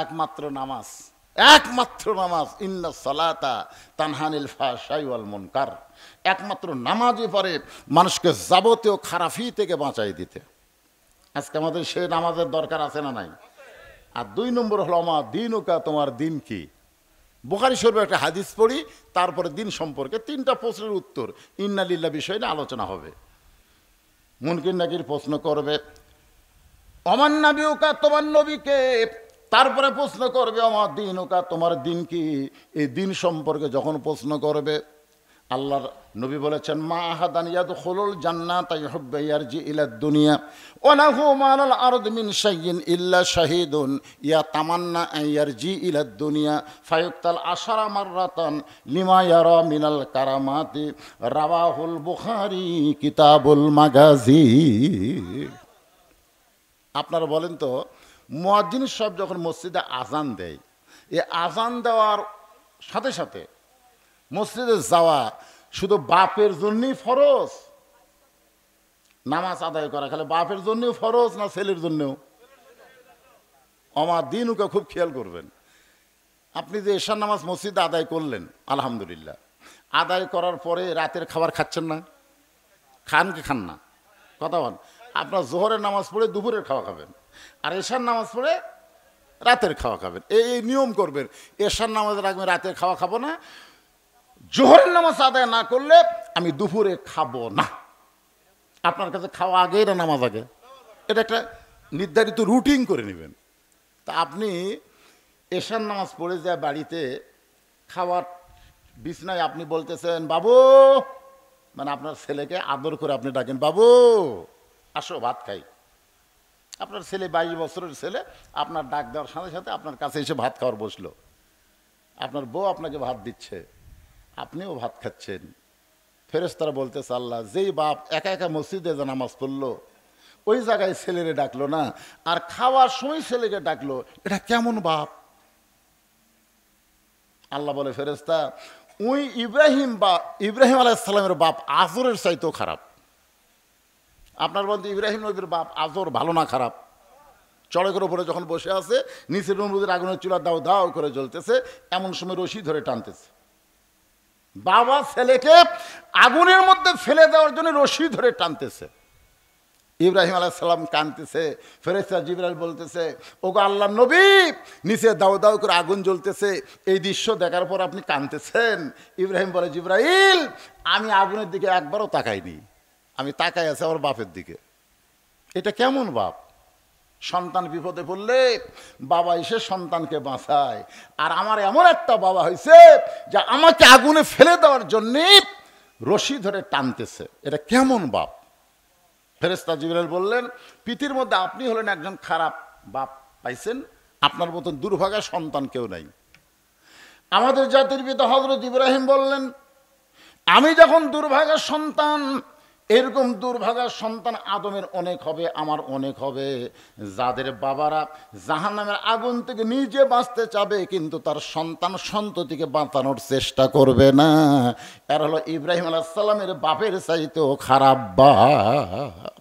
একমাত্র নামাজ, একমাত্র নামাজ। ইন্না সালাতা তানহানিল ফাহশাই ওয়াল মুনকার। একমাত্র নামাজই পারে মানুষকে যাবতীয় খারাপি থেকে বাঁচাই দিতে। আজকে আমাদের সেই নামাজের দরকার আছে না নাই? আর 2 নম্বর হলো আমার দিনুকা, তোমার দিন কি। বুখারী শরীফে একটা হাদিস পড়ি, তারপরে দিন সম্পর্কে 3টা প্রশ্নের উত্তর ইন্না লিল্লাহ বিষয় নিয়ে আলোচনা হবে। মুনকির নাকির প্রশ্ন করবে আমার নবীকা, তোমার নবীকে। তারপরে প্রশ্ন করবে আমার দিনুকা, তোমার দিন কি। এই দিন সম্পর্কে যখন প্রশ্ন করবে, আল্লাহর নবী বলেছেন মা আহাদান ইয়াদখুলুল জান্নাতা ইউহিব্বু ইয়ারজি ইলাদ দুনিয়া ওয়া লাহু মা'আল আরদি মিন শাইইন ইল্লা শাহীদুন ইয়াতামান্না আন ইয়ারজি ইলাদ দুনিয়া ফায়ুক্তাল আশারা মাররাতান লিমা ইয়ারা মিনাল কারামাতি। রাওয়াহুল বুখারী কিতাবুল মাগাজি। আপনারা বলেন তো, মুয়াজ্জিন সাহেব যখন মসজিদে আজান দেয়, এই আজান দেওয়ার সাথে সাথে মসজিদে যাওয়া শুধু বাপের জন্যই ফরজ? নামাজ আদায় করা খালি বাপের জন্যও ফরজ না ছেলের জন্যও? আমার দিনকে খুব খেয়াল করবেন। আপনি যে এশার নামাজ মসজিদে আদায় করলেন আলহামদুলিল্লাহ, আদায় করার পরে রাতের খাবার খাচ্ছেন না? খান কি খান না? কথা বল। আপনার জোহরের নামাজ পড়ে দুপুরের খাওয়া খাবেন, আর এশার নামাজ পড়ে রাতের খাওয়া খাবেন। এই নিয়ম করবেন। এশার নামাজ রাখবেন, রাতের খাওয়া খাবো না। জোহরের নামাজ আদায় না করলে আমি দুপুরে খাবো না। আপনার কাছে খাওয়া আগে না নামাজ আগে? এটা একটা নির্ধারিত রুটিন করে নেবেন। তা আপনি এশার নামাজ পড়ে যায় বাড়িতে খাওয়ার বিছনায় আপনি বলতেছেন বাবু, মানে আপনার ছেলেকে আদর করে আপনি ডাকেন, বাবু আসো ভাত খাই। আপনার ছেলে 22 বছরের ছেলে আপনার ডাক দেওয়ার সাথে সাথে আপনার কাছে এসে ভাত খাওয়ার বসলো। আপনার বউ আপনাকে ভাত দিচ্ছে, আপনিও ভাত খাচ্ছেন। ফেরেশতারা বলতেছে আল্লাহ, যেই বাপ একা একা মসজিদে যে নামাজ পড়লো, ওই জায়গায় ছেলেরে ডাকলো না, আর খাওয়ার সময় ছেলেকে ডাকলো, এটা কেমন বাপ? আল্লাহ বলে, ফেরেশতা, ওই ইব্রাহিম আলাইহিস সালামের বাপ আজরের চাইতেও খারাপ। আপনার বলতে ইব্রাহিম নবীর বাপ আজর ভালো না খারাপ? চড়কের উপরে যখন বসে আছে, নিচের নমরুদের আগুনের চুলা দাও দাও করে জ্বলতেছে, এমন সময় রশি ধরে টানতেছে। বাবা ছেলেকে আগুনের মধ্যে ফেলে দেওয়ার জন্য রশি ধরে টানতেছে। ইব্রাহিম আলাইহিস সালাম কাঁদতেছে। ফেরেশতা জিবরাইল বলতেছে, ওগো আল্লাহর নবী, নিচে দাও দাও করে আগুন জ্বলতেছে, এই দৃশ্য দেখার পর আপনি কাঁদতেছেন? ইব্রাহিম বলে, জিবরাইল, আমি আগুনের দিকে একবারও তাকাইনি, আমি তাকাই আছে আমার বাপের দিকে। এটা কেমন বাপ? সন্তান বিপদে পড়লে বাবা এসে সন্তানকে বাঁচায়, আর আমার এমন একটা বাবা হয়েছে যে আমাকে আগুনে ফেলে দেওয়ার জন্যে রশি ধরে টানতেছে। এটা কেমন বাপ? ফেরেশতা জিবরাইল বললেন, পৃথিবীর মধ্যে আপনি হলেন একজন খারাপ বাপ পাইছেন, আপনার মতন দুর্ভাগা সন্তান কেউ নাই। আমাদের জাতির পিতা হযরত ইব্রাহিম বললেন, আমি যখন দুর্ভাগা সন্তান, এরকম দুর্ভাগা সন্তান আদমের অনেক হবে, আমার অনেক হবে, যাদের বাবারা জাহান্নামের আগুন থেকে নিজে বাঁচতে চাবে কিন্তু তার সন্তান সন্ততিকে বাঁচানোর চেষ্টা করবে না। এর হলো ইব্রাহিম আলাইহিস সালামের বাপের চাইতেও খারাপ বাপ।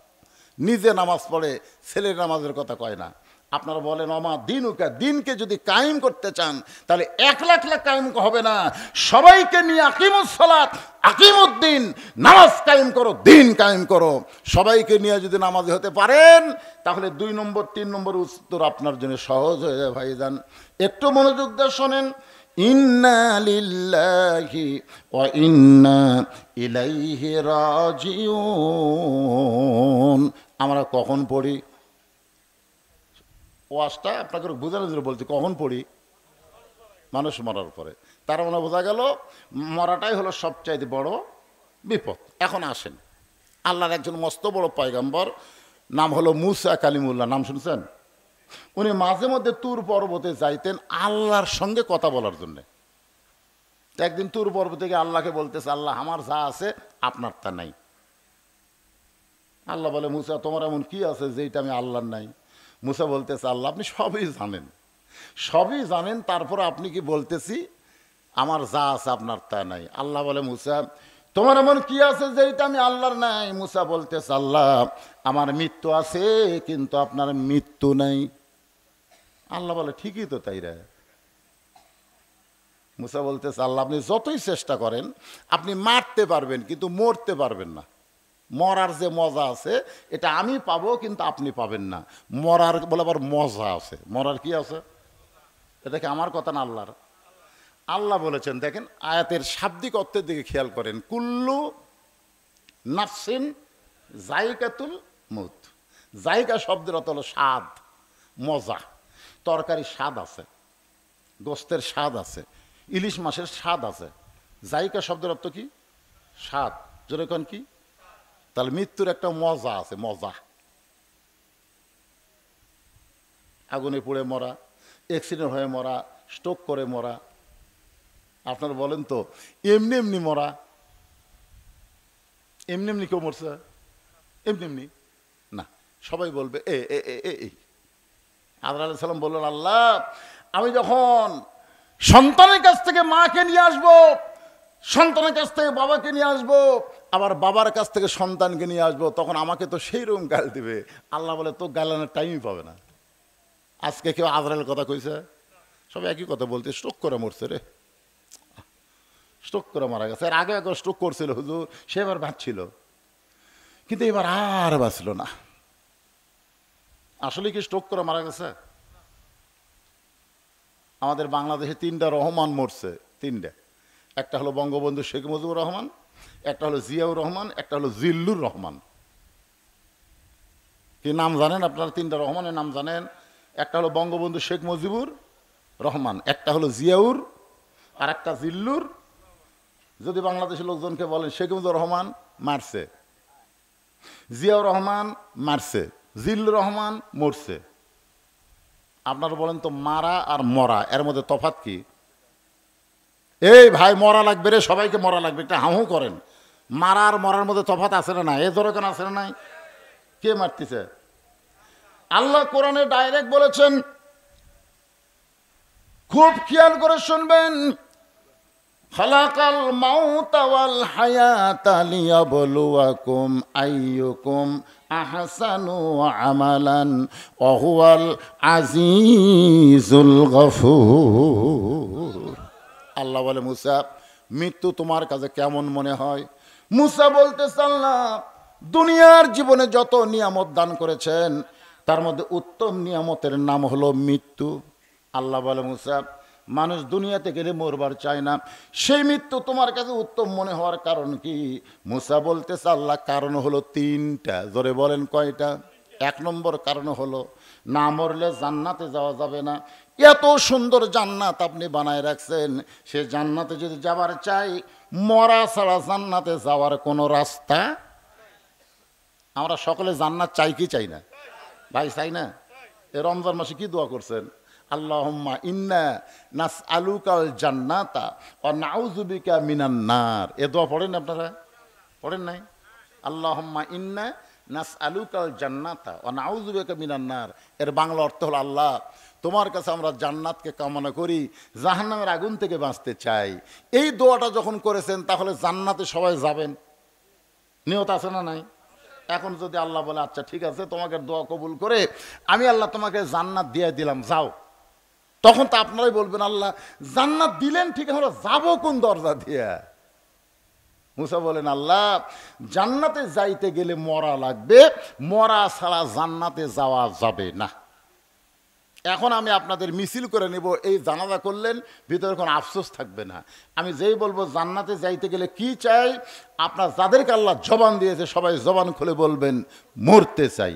নিজে নামাজ পড়ে, ছেলের নামাজের কথা কয় না। আপনারা বলেন, অমা দিনুকা, দিনকে যদি কায়েম করতে চান তাহলে 1,00,000 কায়েম হবে না, সবাইকে নিয়ে আকিমুস সালাত, আকিমুদ্দিন, নামাজ কায়েম করো, দিন কায়েম করো। সবাইকে নিয়ে যদি নামাজি হতে পারেন তাহলে 2 নম্বর 3 নম্বর উত্তর আপনার জন্য সহজ হয়ে যায় ভাইজান। একটু মনোযোগ দিয়ে শোনেন। ইন্না লিল্লাহি ওয়া ইন্না ইলাইহি রাজিউন। আমরা কখন পড়ি? ওয়াজটা আপনাকে বোঝানোর জন্য বলছি, কখন পড়ি? মানুষ মরার পরে। তার মানে বোঝা গেল মরাটাই হলো সবচাইতে বড় বিপদ। এখন আসেন, আল্লাহর একজন মস্ত বড় পয়গম্বর, নাম হলো মুসা কালিমুল্লাহ, নাম শুনছেন? উনি মাঝে মধ্যে তুর পর্বতে যাইতেন আল্লাহর সঙ্গে কথা বলার জন্যে। একদিন তুর পর্বতে গিয়ে আল্লাহকে বলতেছে, আল্লাহ, আমার যা আছে আপনার তা নাই। আল্লাহ বলে, মুসা, তোমার এমন কি আছে যেটা আমি আল্লাহর নাই? মুসা বলতেছে, আল্লাহ, আপনি সবই জানেন, সবই জানেন, তারপর আপনি কি বলতেছি আমার যা আছে আপনার তা নাই? আল্লাহ বলে, মুসা, তোমার এমন কি আছে যেটা আমি আল্লাহর নাই? মুসা বলতেছে, আল্লাহ, আমার মৃত্যু আছে কিন্তু আপনার মৃত্যু নাই। আল্লাহ বলে, ঠিকই তো তাই রে। মুসা বলতেছে, আল্লাহ, আপনি যতই চেষ্টা করেন আপনি মারতে পারবেন কিন্তু মরতে পারবেন না। মরার যে মজা আছে এটা আমি পাবো কিন্তু আপনি পাবেন না। মরার বলে আবার মজা আছে। মরার কি আছে? এটা কি আমার কথা না আল্লাহর? আল্লাহ বলেছেন, দেখেন আয়াতের শাব্দিক অর্থের দিকে খেয়াল করেন, কুল্লু নাফসিন জায়কাতুল মউত। জায়গা শব্দের অর্থ হলো স্বাদ, মজা। তরকারি স্বাদ আছে, গোস্তের স্বাদ আছে, ইলিশ মাছের স্বাদ আছে। জায়গা শব্দের অর্থ কি? স্বাদ। যেরকম কি? তাহলে মৃত্যুর একটা মজা আছে, মজা। আগুনে পুড়ে মরা, অ্যাক্সিডেন্ট হয়ে মরা, স্ট্রোক করে মরা। আপনারা বলেন তো, এমনি এমনি মরা? এমনি এমনি কেউ মরছে? এমনি এমনি না। সবাই বলবে এ এ এ এ। আদর আলাইহিস সালাম বললেন, আল্লাহ, আমি যখন সন্তানের কাছ থেকে মাকে নিয়ে আসবো, সন্তানের কাছ থেকে বাবাকে নিয়ে আসবো, আবার বাবার কাছ থেকে সন্তানকে নিয়ে আসবো, তখন আমাকে তো সেই রকম গাল দিবে। আল্লাহ বলে, তো গালানোর টাইমই পাবে না। আজকে কেউ আজরাইলের কথা কইছে? সব একই কথা বলতে, স্ট্রোক করে মরছে রে, স্ট্রোক করে মারা গেছে। আর আগে একবার স্ট্রোক করছিল হুজুর, সে এবার বাঁচছিল, কিন্তু এবার আর বাঁচল না। আসলে কি স্ট্রোক করে মারা গেছে? আমাদের বাংলাদেশে 3টা রহমান মরছে, 3টা। একটা হলো বঙ্গবন্ধু শেখ মুজিবুর রহমান, একটা হলো জিয়াউর রহমান, একটা হলো জিল্লুর রহমান। কি নাম জানেন আপনারা? 3টা রহমানের নাম জানেন? একটা হলো বঙ্গবন্ধু শেখ মুজিবুর রহমান, একটা হলো জিয়াউর, আর একটা জিল্লুর। যদি বাংলাদেশের লোকজনকে বলেন শেখ মুজিবুর রহমান মারছে, জিয়াউর রহমান মারছে, জিল্লুর রহমান মরছে, আপনারা বলেন তো মারা আর মরা এর মধ্যে তফাৎ কি? এই ভাই মরা লাগবে রে, সবাইকে মরা লাগবে, একটা হাউ করেন। মারার মরার মধ্যে তফাৎ আছে না? এ ধরে কেন আছে না? নাই, কে মারতেছে? আল্লাহ কোরআনে ডাইরেক্ট বলেছেন, খুব খেয়াল করে শুনবেন, খালাকাল মাউতা ওয়াল হায়াতা লিয়াবলুয়াকুম আইয়ুকুম আহসানু আমালান ওয়া হুয়াল আজিজুল গফুর। আল্লাহ বলে, মুসা, মৃত্যু তোমার কাছে কেমন মনে হয়? মুসা বলতেছে, আল্লাহ দুনিয়ার জীবনে যত নিয়ামত দান করেছেন তার মধ্যে উত্তম নিয়ামতের নাম হলো মৃত্যু। আল্লাহ বলে, মুসা, মানুষ দুনিয়াতে গেলে মরবার চায় না, সেই মৃত্যু তোমার কাছে উত্তম মনে হওয়ার কারণ কি? মুসা বলতেছে, আল্লাহ কারণ হলো তিনটা। জোরে বলেন, কয়টা? এক নম্বর কারণ হলো, না মরলে জান্নাতে যাওয়া যাবে না। এত সুন্দর জান্নাত আপনি বানায় রাখছেন, সে জান্নাতে যদি যাবার চাই, মরা ছাড়া জান্নাতে যাওয়ার কোনো রাস্তা। আমরা সকলে জান্নাত চাই কি চাই না ভাই? চাই না? এ রমজান মাসে কি দোয়া করছেন? আল্লাহুম্মা ইন্না নাসআলুকাল জান্নাতা ওয়া নাউযু বিকা মিনান নার। এ দোয়া পড়েন আপনারা? পড়েন নাই? আল্লাহুম্মা ইন্না নাসআলুকাল জান্নাতা ওয়া নাউযু বিকা মিনান নার। এর বাংলা অর্থ হলো, আল্লাহ তোমার কাছে আমরা জান্নাতকে কামনা করি, জাহান্নামের আগুন থেকে বাঁচতে চাই। এই দোয়াটা যখন করেছেন, তাহলে জান্নাতে সবাই যাবেন, নিয়ত আছে না নাই? এখন যদি আল্লাহ বলে, আচ্ছা ঠিক আছে, তোমাকে দোয়া কবুল করে আমি আল্লাহ তোমাকে জান্নাত দিয়ে দিলাম, যাও, তখন তো আপনারাই বলবেন, আল্লাহ জান্নাত দিলেন ঠিক, আমরা যাবো কোন দরজা দিয়ে? মুসা বলেন, আল্লাহ জান্নাতে যাইতে গেলে মরা লাগবে, মরা ছাড়া জান্নাতে যাওয়া যাবে না। এখন আমি আপনাদের মিছিল করে নেব, এই জানাজা করলেন, ভিতরে কোনো আফসোস থাকবে না। আমি যেই বলবো জান্নাতে যাইতে গেলে কি চাই, আপনার যাদেরকে আল্লাহ জবান দিয়েছে সবাই জবান খুলে বলবেন, মরতে চাই।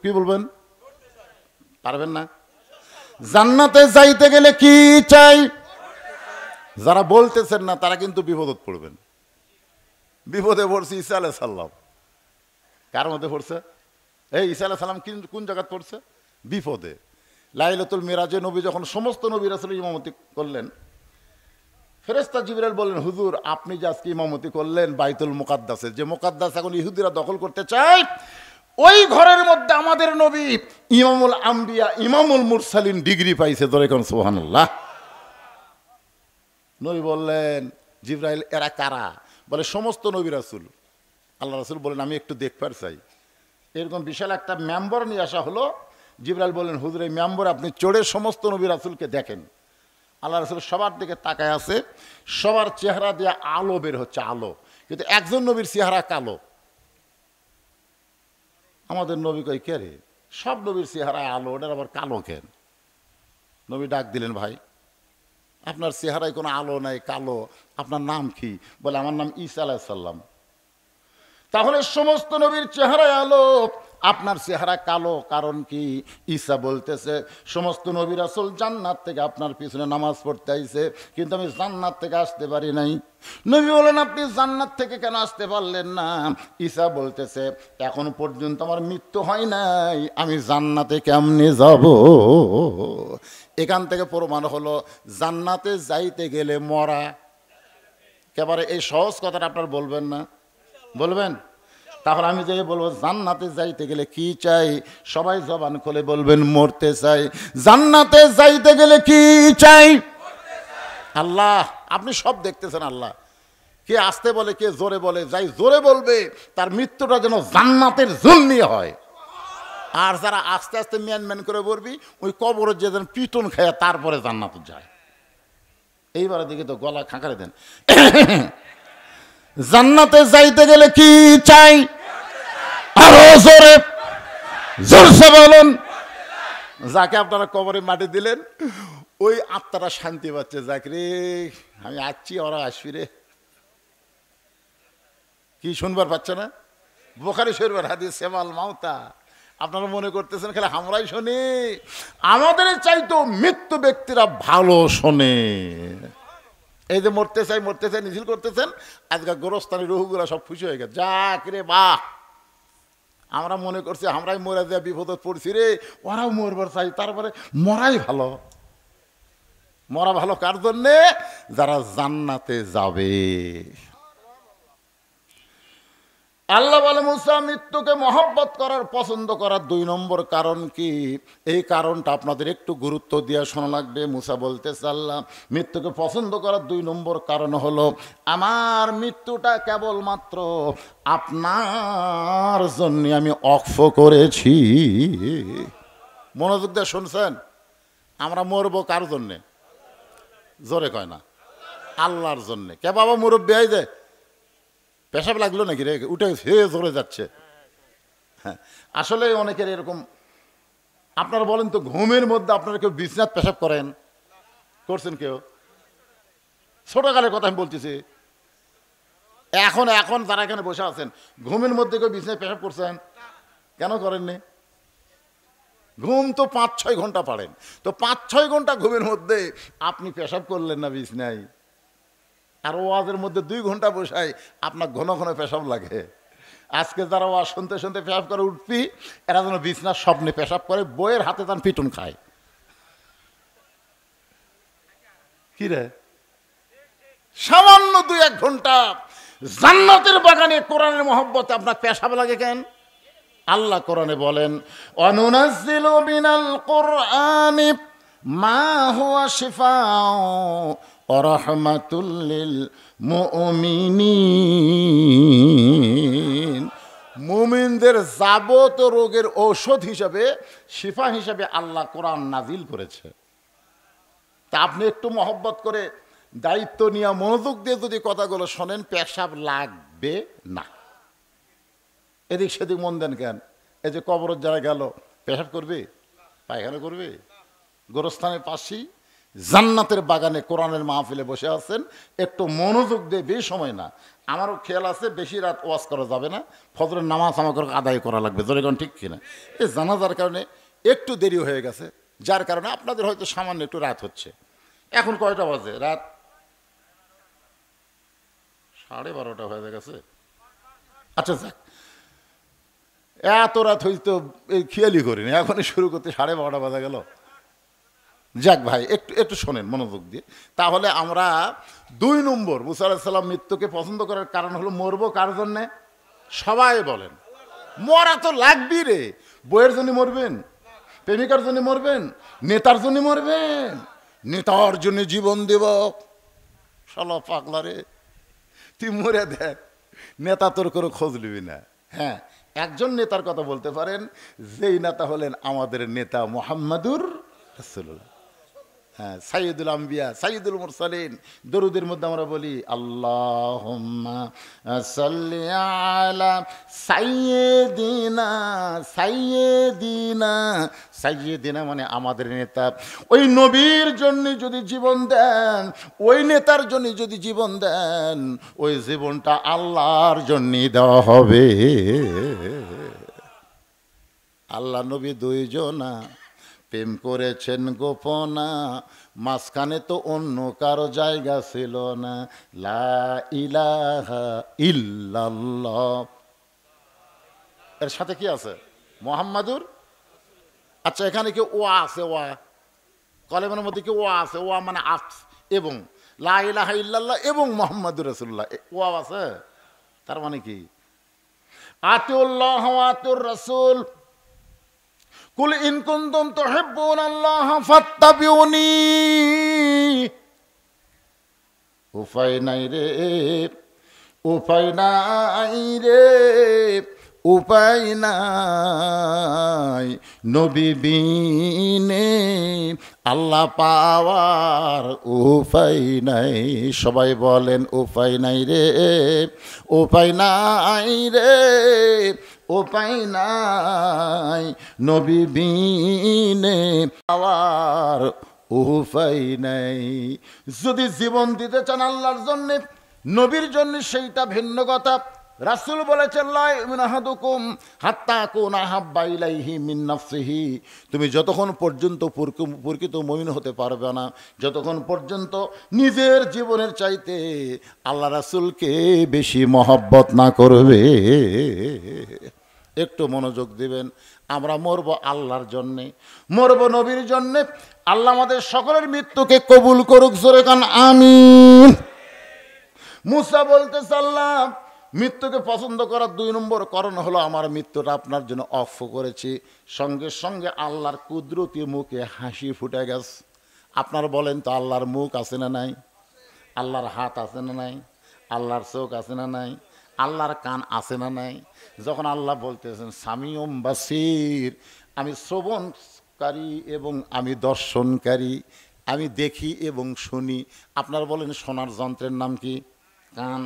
কি বলবেন? পারবেন না? জান্নাতে যাইতে গেলে কি চাই? যারা বলতেছেন না তারা কিন্তু বিপদে পড়বেন। বিপদে পড়ছে ঈসা আলাইহিস সালাম। কার মধ্যে পড়ছে? এই ঈসা আলাইহিস সালাম কোন জায়গায় পড়ছে? বিপদে। লাইলাতুল মিরাজে নবী যখন সমস্ত নবী রাসূল ইমামতি করলেন, ফেরেশতা জিবরাইল বললেন, হুজুর আপনি যে আজকে ইমামতি করলেন বাইতুল মুকাদ্দাসে, যে মুকাদ্দাস এখন ইহুদিরা দখল করতে চায়, ওই ঘরের মধ্যে আমাদের নবী ইমামুল আম্বিয়া ইমামুল মুরসালিন ডিগ্রি পাইছে। ধরে কোন সুবহানাল্লাহ। নবী বললেন, জিবরাইল এরা কারা? বলে সমস্ত নবী রাসূল। আল্লাহ রাসূল বলেন, আমি একটু দেখবার চাই। এরকম বিশাল একটা মেম্বার নিয়ে আসা হলো। জিবরাইল বললেন, হুজুর এই মেম্বার আপনি চড়ে সমস্ত নবী রাসূলকে দেখেন। আল্লাহ রাসূল সবার দিকে তাকায় আছে, সবার চেহারা দিয়ে আলো বের হচ্ছে, আলো, কিন্তু একজন নবীর চেহারা কালো। আমাদের নবী কই, কে রে? সব নবীর চেহারায় আলো, ওটার আবার কালো কেন? নবী ডাক দিলেন, ভাই আপনার চেহারায় কোনো আলো নাই, কালো, আপনার নাম কি? বলে, আমার নাম ঈসা আলাইহিস সালাম। তাহলে সমস্ত নবীর চেহারায় আলো, আপনার চেহারা কালো, কারণ কি? ঈসা বলতেছে, সমস্ত নবী রাসূল জান্নাত থেকে আপনার পিছনে নামাজ পড়তে আইছে, কিন্তু আমি জান্নাত থেকে আসতে পারি নাই। নবী বলেন, আপনি জান্নাত থেকে কেন আসতে পারলেন না? ঈসা বলতেছে, এখন পর্যন্ত আমার মৃত্যু হয় নাই, আমি জান্নাতে কেমনে যাব? এখান থেকে প্রমাণ হলো, জান্নাতে যাইতে গেলে মরা। একেবারে এই সহজ কথাটা আপনার বলবেন না? বলবেন? তাহলে আমি যে বলবো জান্নাতে যাইতে গেলে কি চাই, সবাই জবান খুলে বলবেন, মরতে চাই। জান্নাতে যাইতে গেলে কি চাই? আল্লাহ আপনি সব দেখতেছেন। আল্লাহ কে আসতে বলে, কে জোরে বলে, যাই জোরে বলবে তার মৃত্যুটা যেন জান্নাতের জন্যই হয়। আর যারা আস্তে আস্তে ম্যান করে বলবি, ওই কবরে যে যেন পিটন খায় তারপরে জান্নাতে যায়। এইবারে দিকে তো গলা খাঁকারে দেন। জান্নাতে যাইতে গেলে কি চাই? আরো জোরে, জোরসে বলুন। যাকে আপনারা কবরে মাটি দিলেন, ওই আত্মারা শান্তি পাচ্ছে, যাক রে আমি আসছি, ওরা আসবি রে। কি শুনবার পাচ্ছে না? বুখারী শরীফের হাদিস, সেমাল মাউতা। আপনারা মনে করতেছেন খালি আমরাই শুনি? আমাদের চাইতো মৃত্যু ব্যক্তিরা ভালো শোনে। এই যে মরতে চাই মিছিল করতেছেন, আজকে গোরস্থানের রুহুগুলা সব খুশি হয়ে গেছে, যাক রে বাহ। আমরা মনে করছি আমরাই মরে দেওয়া বিপদত পড়ছি রে, ওরাও মরবার চাই, তারপরে মরাই ভালো। মরা ভালো কার জন্যে? যারা জান্নাতে যাবে। আল্লাহ বলে মুসা মৃত্যুকে মহব্বত করার, পছন্দ করার 2 নম্বর কারণ কি? এই কারণটা আপনাদের একটু গুরুত্ব দিয়ে শোনা লাগবে। মুসা বলতেছে আল্লাহ মৃত্যুকে পছন্দ করার 2 নম্বর কারণ হলো আমার মৃত্যুটা কেবলমাত্র আপনার জন্য আমি অক্ষ করেছি। মনোযোগ দিয়ে শুনছেন? আমরা মরবো কার জন্যে? জোরে কয় না, আল্লাহর জন্যে। কে বাবা মুরব্বী আই যে পেশাব লাগলো নাকি রে, উঠে হে জোরে যাচ্ছে। হ্যাঁ, আসলে অনেকের এরকম। আপনারা বলেন তো, ঘুমের মধ্যে আপনারা কেউ বিছনাত পেশাব করেন? করছেন কেউ? ছোটকালের কথা আমি বলতেছি। এখন এখন যারা এখানে বসে আছেন, ঘুমের মধ্যে কেউ বিছনায় পেশাব করছেন? কেন করেননি? ঘুম তো 5-6 ঘন্টা পারেন, তো 5-6 ঘন্টা ঘুমের মধ্যে আপনি পেশাব করলেন না বিছনায়, আর ওয়াজের মধ্যে 2 ঘন্টা বসাই আপনার ঘন ঘন পেশাব লাগে। আজকে যারা ওয়াজ শুনতে শুনতে পেশাব করে উঠবি, এরা যেন বিছনার স্বপ্নে পেশাব করে, বইয়ের হাতে তান পিটুন খায়। কি রে, সামান্য 2-1 ঘন্টা জান্নাতের বাগানে কোরআনের মহব্বতে আপনার পেশাব লাগে কেন? আল্লাহ কোরআনে বলেন অনুনাজ্জিলু মিনাল কুরআনি মা হুয়া শিফাউ ওয়া রাহমাতুল লিল মুমিনিন। মুমিনদের যাবতীয় রোগের ঔষধ হিসাবে, শিফা হিসাবে আল্লাহ কোরআন নাজিল করেছে। তা আপনি একটু মহব্বত করে দায়িত্ব নিয়ে মনোযোগ দিয়ে যদি কথাগুলো শোনেন, পেশাব লাগবে না। এদিক সেদিক মন দেন কেন? এই যে কবরের যারা গেল, পেশাব করবে, পায়খানা করবে? গোরস্থানের পাশেই জান্নাতের বাগানে কোরআনের মাহফিলে বসে আছেন, একটু মনোযোগ দিয়ে, বেশি সময় না। আমারও খেয়াল আছে বেশি রাত ওয়াজ করা যাবে না, ফজরের নামাজ আমাকে আদায় করা লাগবে। জোরেগণ ঠিক কিনা? এই জানাজার কারণে একটু দেরি হয়ে গেছে, যার কারণে আপনাদের হয়তো সামান্য একটু রাত হচ্ছে। এখন কয়টা বাজে? রাত 12:30 হয়ে গেছে। আচ্ছা যাক, এত রাত হইতো এই খেয়ালই করিনি, এখনই শুরু করতে 12:30 বাজে গেল। যাক ভাই, একটু একটু শোনেন মনোযোগ দিয়ে। তাহলে আমরা 2 নম্বর, মুসা আলাইহিস সালাম মৃত্যুকে পছন্দ করার কারণ হলো মরবো কার জন্যে? সবাই বলেন মরা তো লাগবি রে। বইয়ের জন্য মরবেন? প্রেমিকার জন্য মরবেন? নেতার জন্য মরবেন? নেতার জন্য জীবন দেব? শালা পাগলা রে, তুই মরে দেখ, নেতা তোর করে খোঁজ নিবি না। হ্যাঁ, একজন নেতার কথা বলতে পারেন, যেই নেতা হলেন আমাদের নেতা মুহাম্মাদুর রাসূলুল্লাহ। হ্যাঁ, সাইয়্যিদুল আম্বিয়া, সাইয়্যিদুল মুরসালিন। দরুদের মধ্যে আমরা বলি আল্লাহুম্মা সাল্লি আলা সাইয়্যিদিনা, সাইয়্যিদিনা, সাইয়্যিদিনা মানে আমাদের নেতা। ওই নবীর জন্য যদি জীবন দেন, ওই নেতার জন্য যদি জীবন দেন, ওই জীবনটা আল্লাহর জন্যই দেওয়া হবে। আল্লাহ নবী 2 জনা, প্রেম করেছেন গোপনা, মাঝখানে তো অন্য কারো জায়গা ছিল না। লা ইলাহা ইল্লাল্লাহ, এর সাথে কি আছে? মুহাম্মাদুর। আচ্ছা, এখানে কি ওয়া আছে? ওয়া কলেমের মধ্যে কি ওয়া আছে? ওয়া মানে আফস, এবং লা ইলাহা ইল্লাল্লাহ এবং মুহাম্মাদুর রাসূলুল্লাহ, ওয়া আছে। তার মানে কি? আতিউল্লাহ ওয়া আতিউর রাসূল, কুল ইন কুনতুম তুহিব্বুনাল্লাহ ফাত্তাবিউনি। উপায় নাই রে, উপায় নাই রে, উপায় নাই, নবী বিনে আল্লাহ পাওয়ার উপায় নাই। সবাই বলেন উপায় নাই রে, উপায় নাই রে, উপায় নাই, নবী বিনে পাওয়ার উপায় নাই। যদি জীবন দিতে চান আল্লাহর জন্য, নবীর জন্য, সেইটা ভিন্ন কথা। রাসূল বলেছেন লা ইউমিনু আহাদুকুম হাত্তা কুনা হাব্বা ইলাইহি মিন নাফসিহি। তুমি যতক্ষণ পর্যন্ত প্রকৃত মুমিন হতে পারবে না, যতক্ষণ পর্যন্ত নিজের জীবনের চাইতে আল্লাহ রাসূলকে বেশি মহব্বত না করবে। একটু মনোযোগ দিবেন। আমরা মরবো আল্লাহর জন্যে, মরবো নবীর জন্যে। আল্লাহ আমাদের সকলের মৃত্যুকে কবুল করুক, জোরে কান আমিন। মুসা বলতেছে, আল্লাহ মৃত্যুকে পছন্দ করার 2 নম্বর কারণ হলো আমার মৃত্যুটা আপনার জন্য অফ করেছি। সঙ্গে সঙ্গে আল্লাহর কুদরতি মুখে হাসি ফুটে গেছে। আপনার বলেন তো, আল্লাহর মুখ আছে না নাই? আল্লাহর হাত আছে না নাই? আল্লাহর চোখ আছে না নাই? আল্লাহর কান আছে না নাই? যখন আল্লাহ বলতেছেন সামিউম বাসির, আমি শ্রবণকারী এবং আমি দর্শনকারী, আমি দেখি এবং শুনি। আপনার বলেন শোনার যন্ত্রের নাম কি? কান।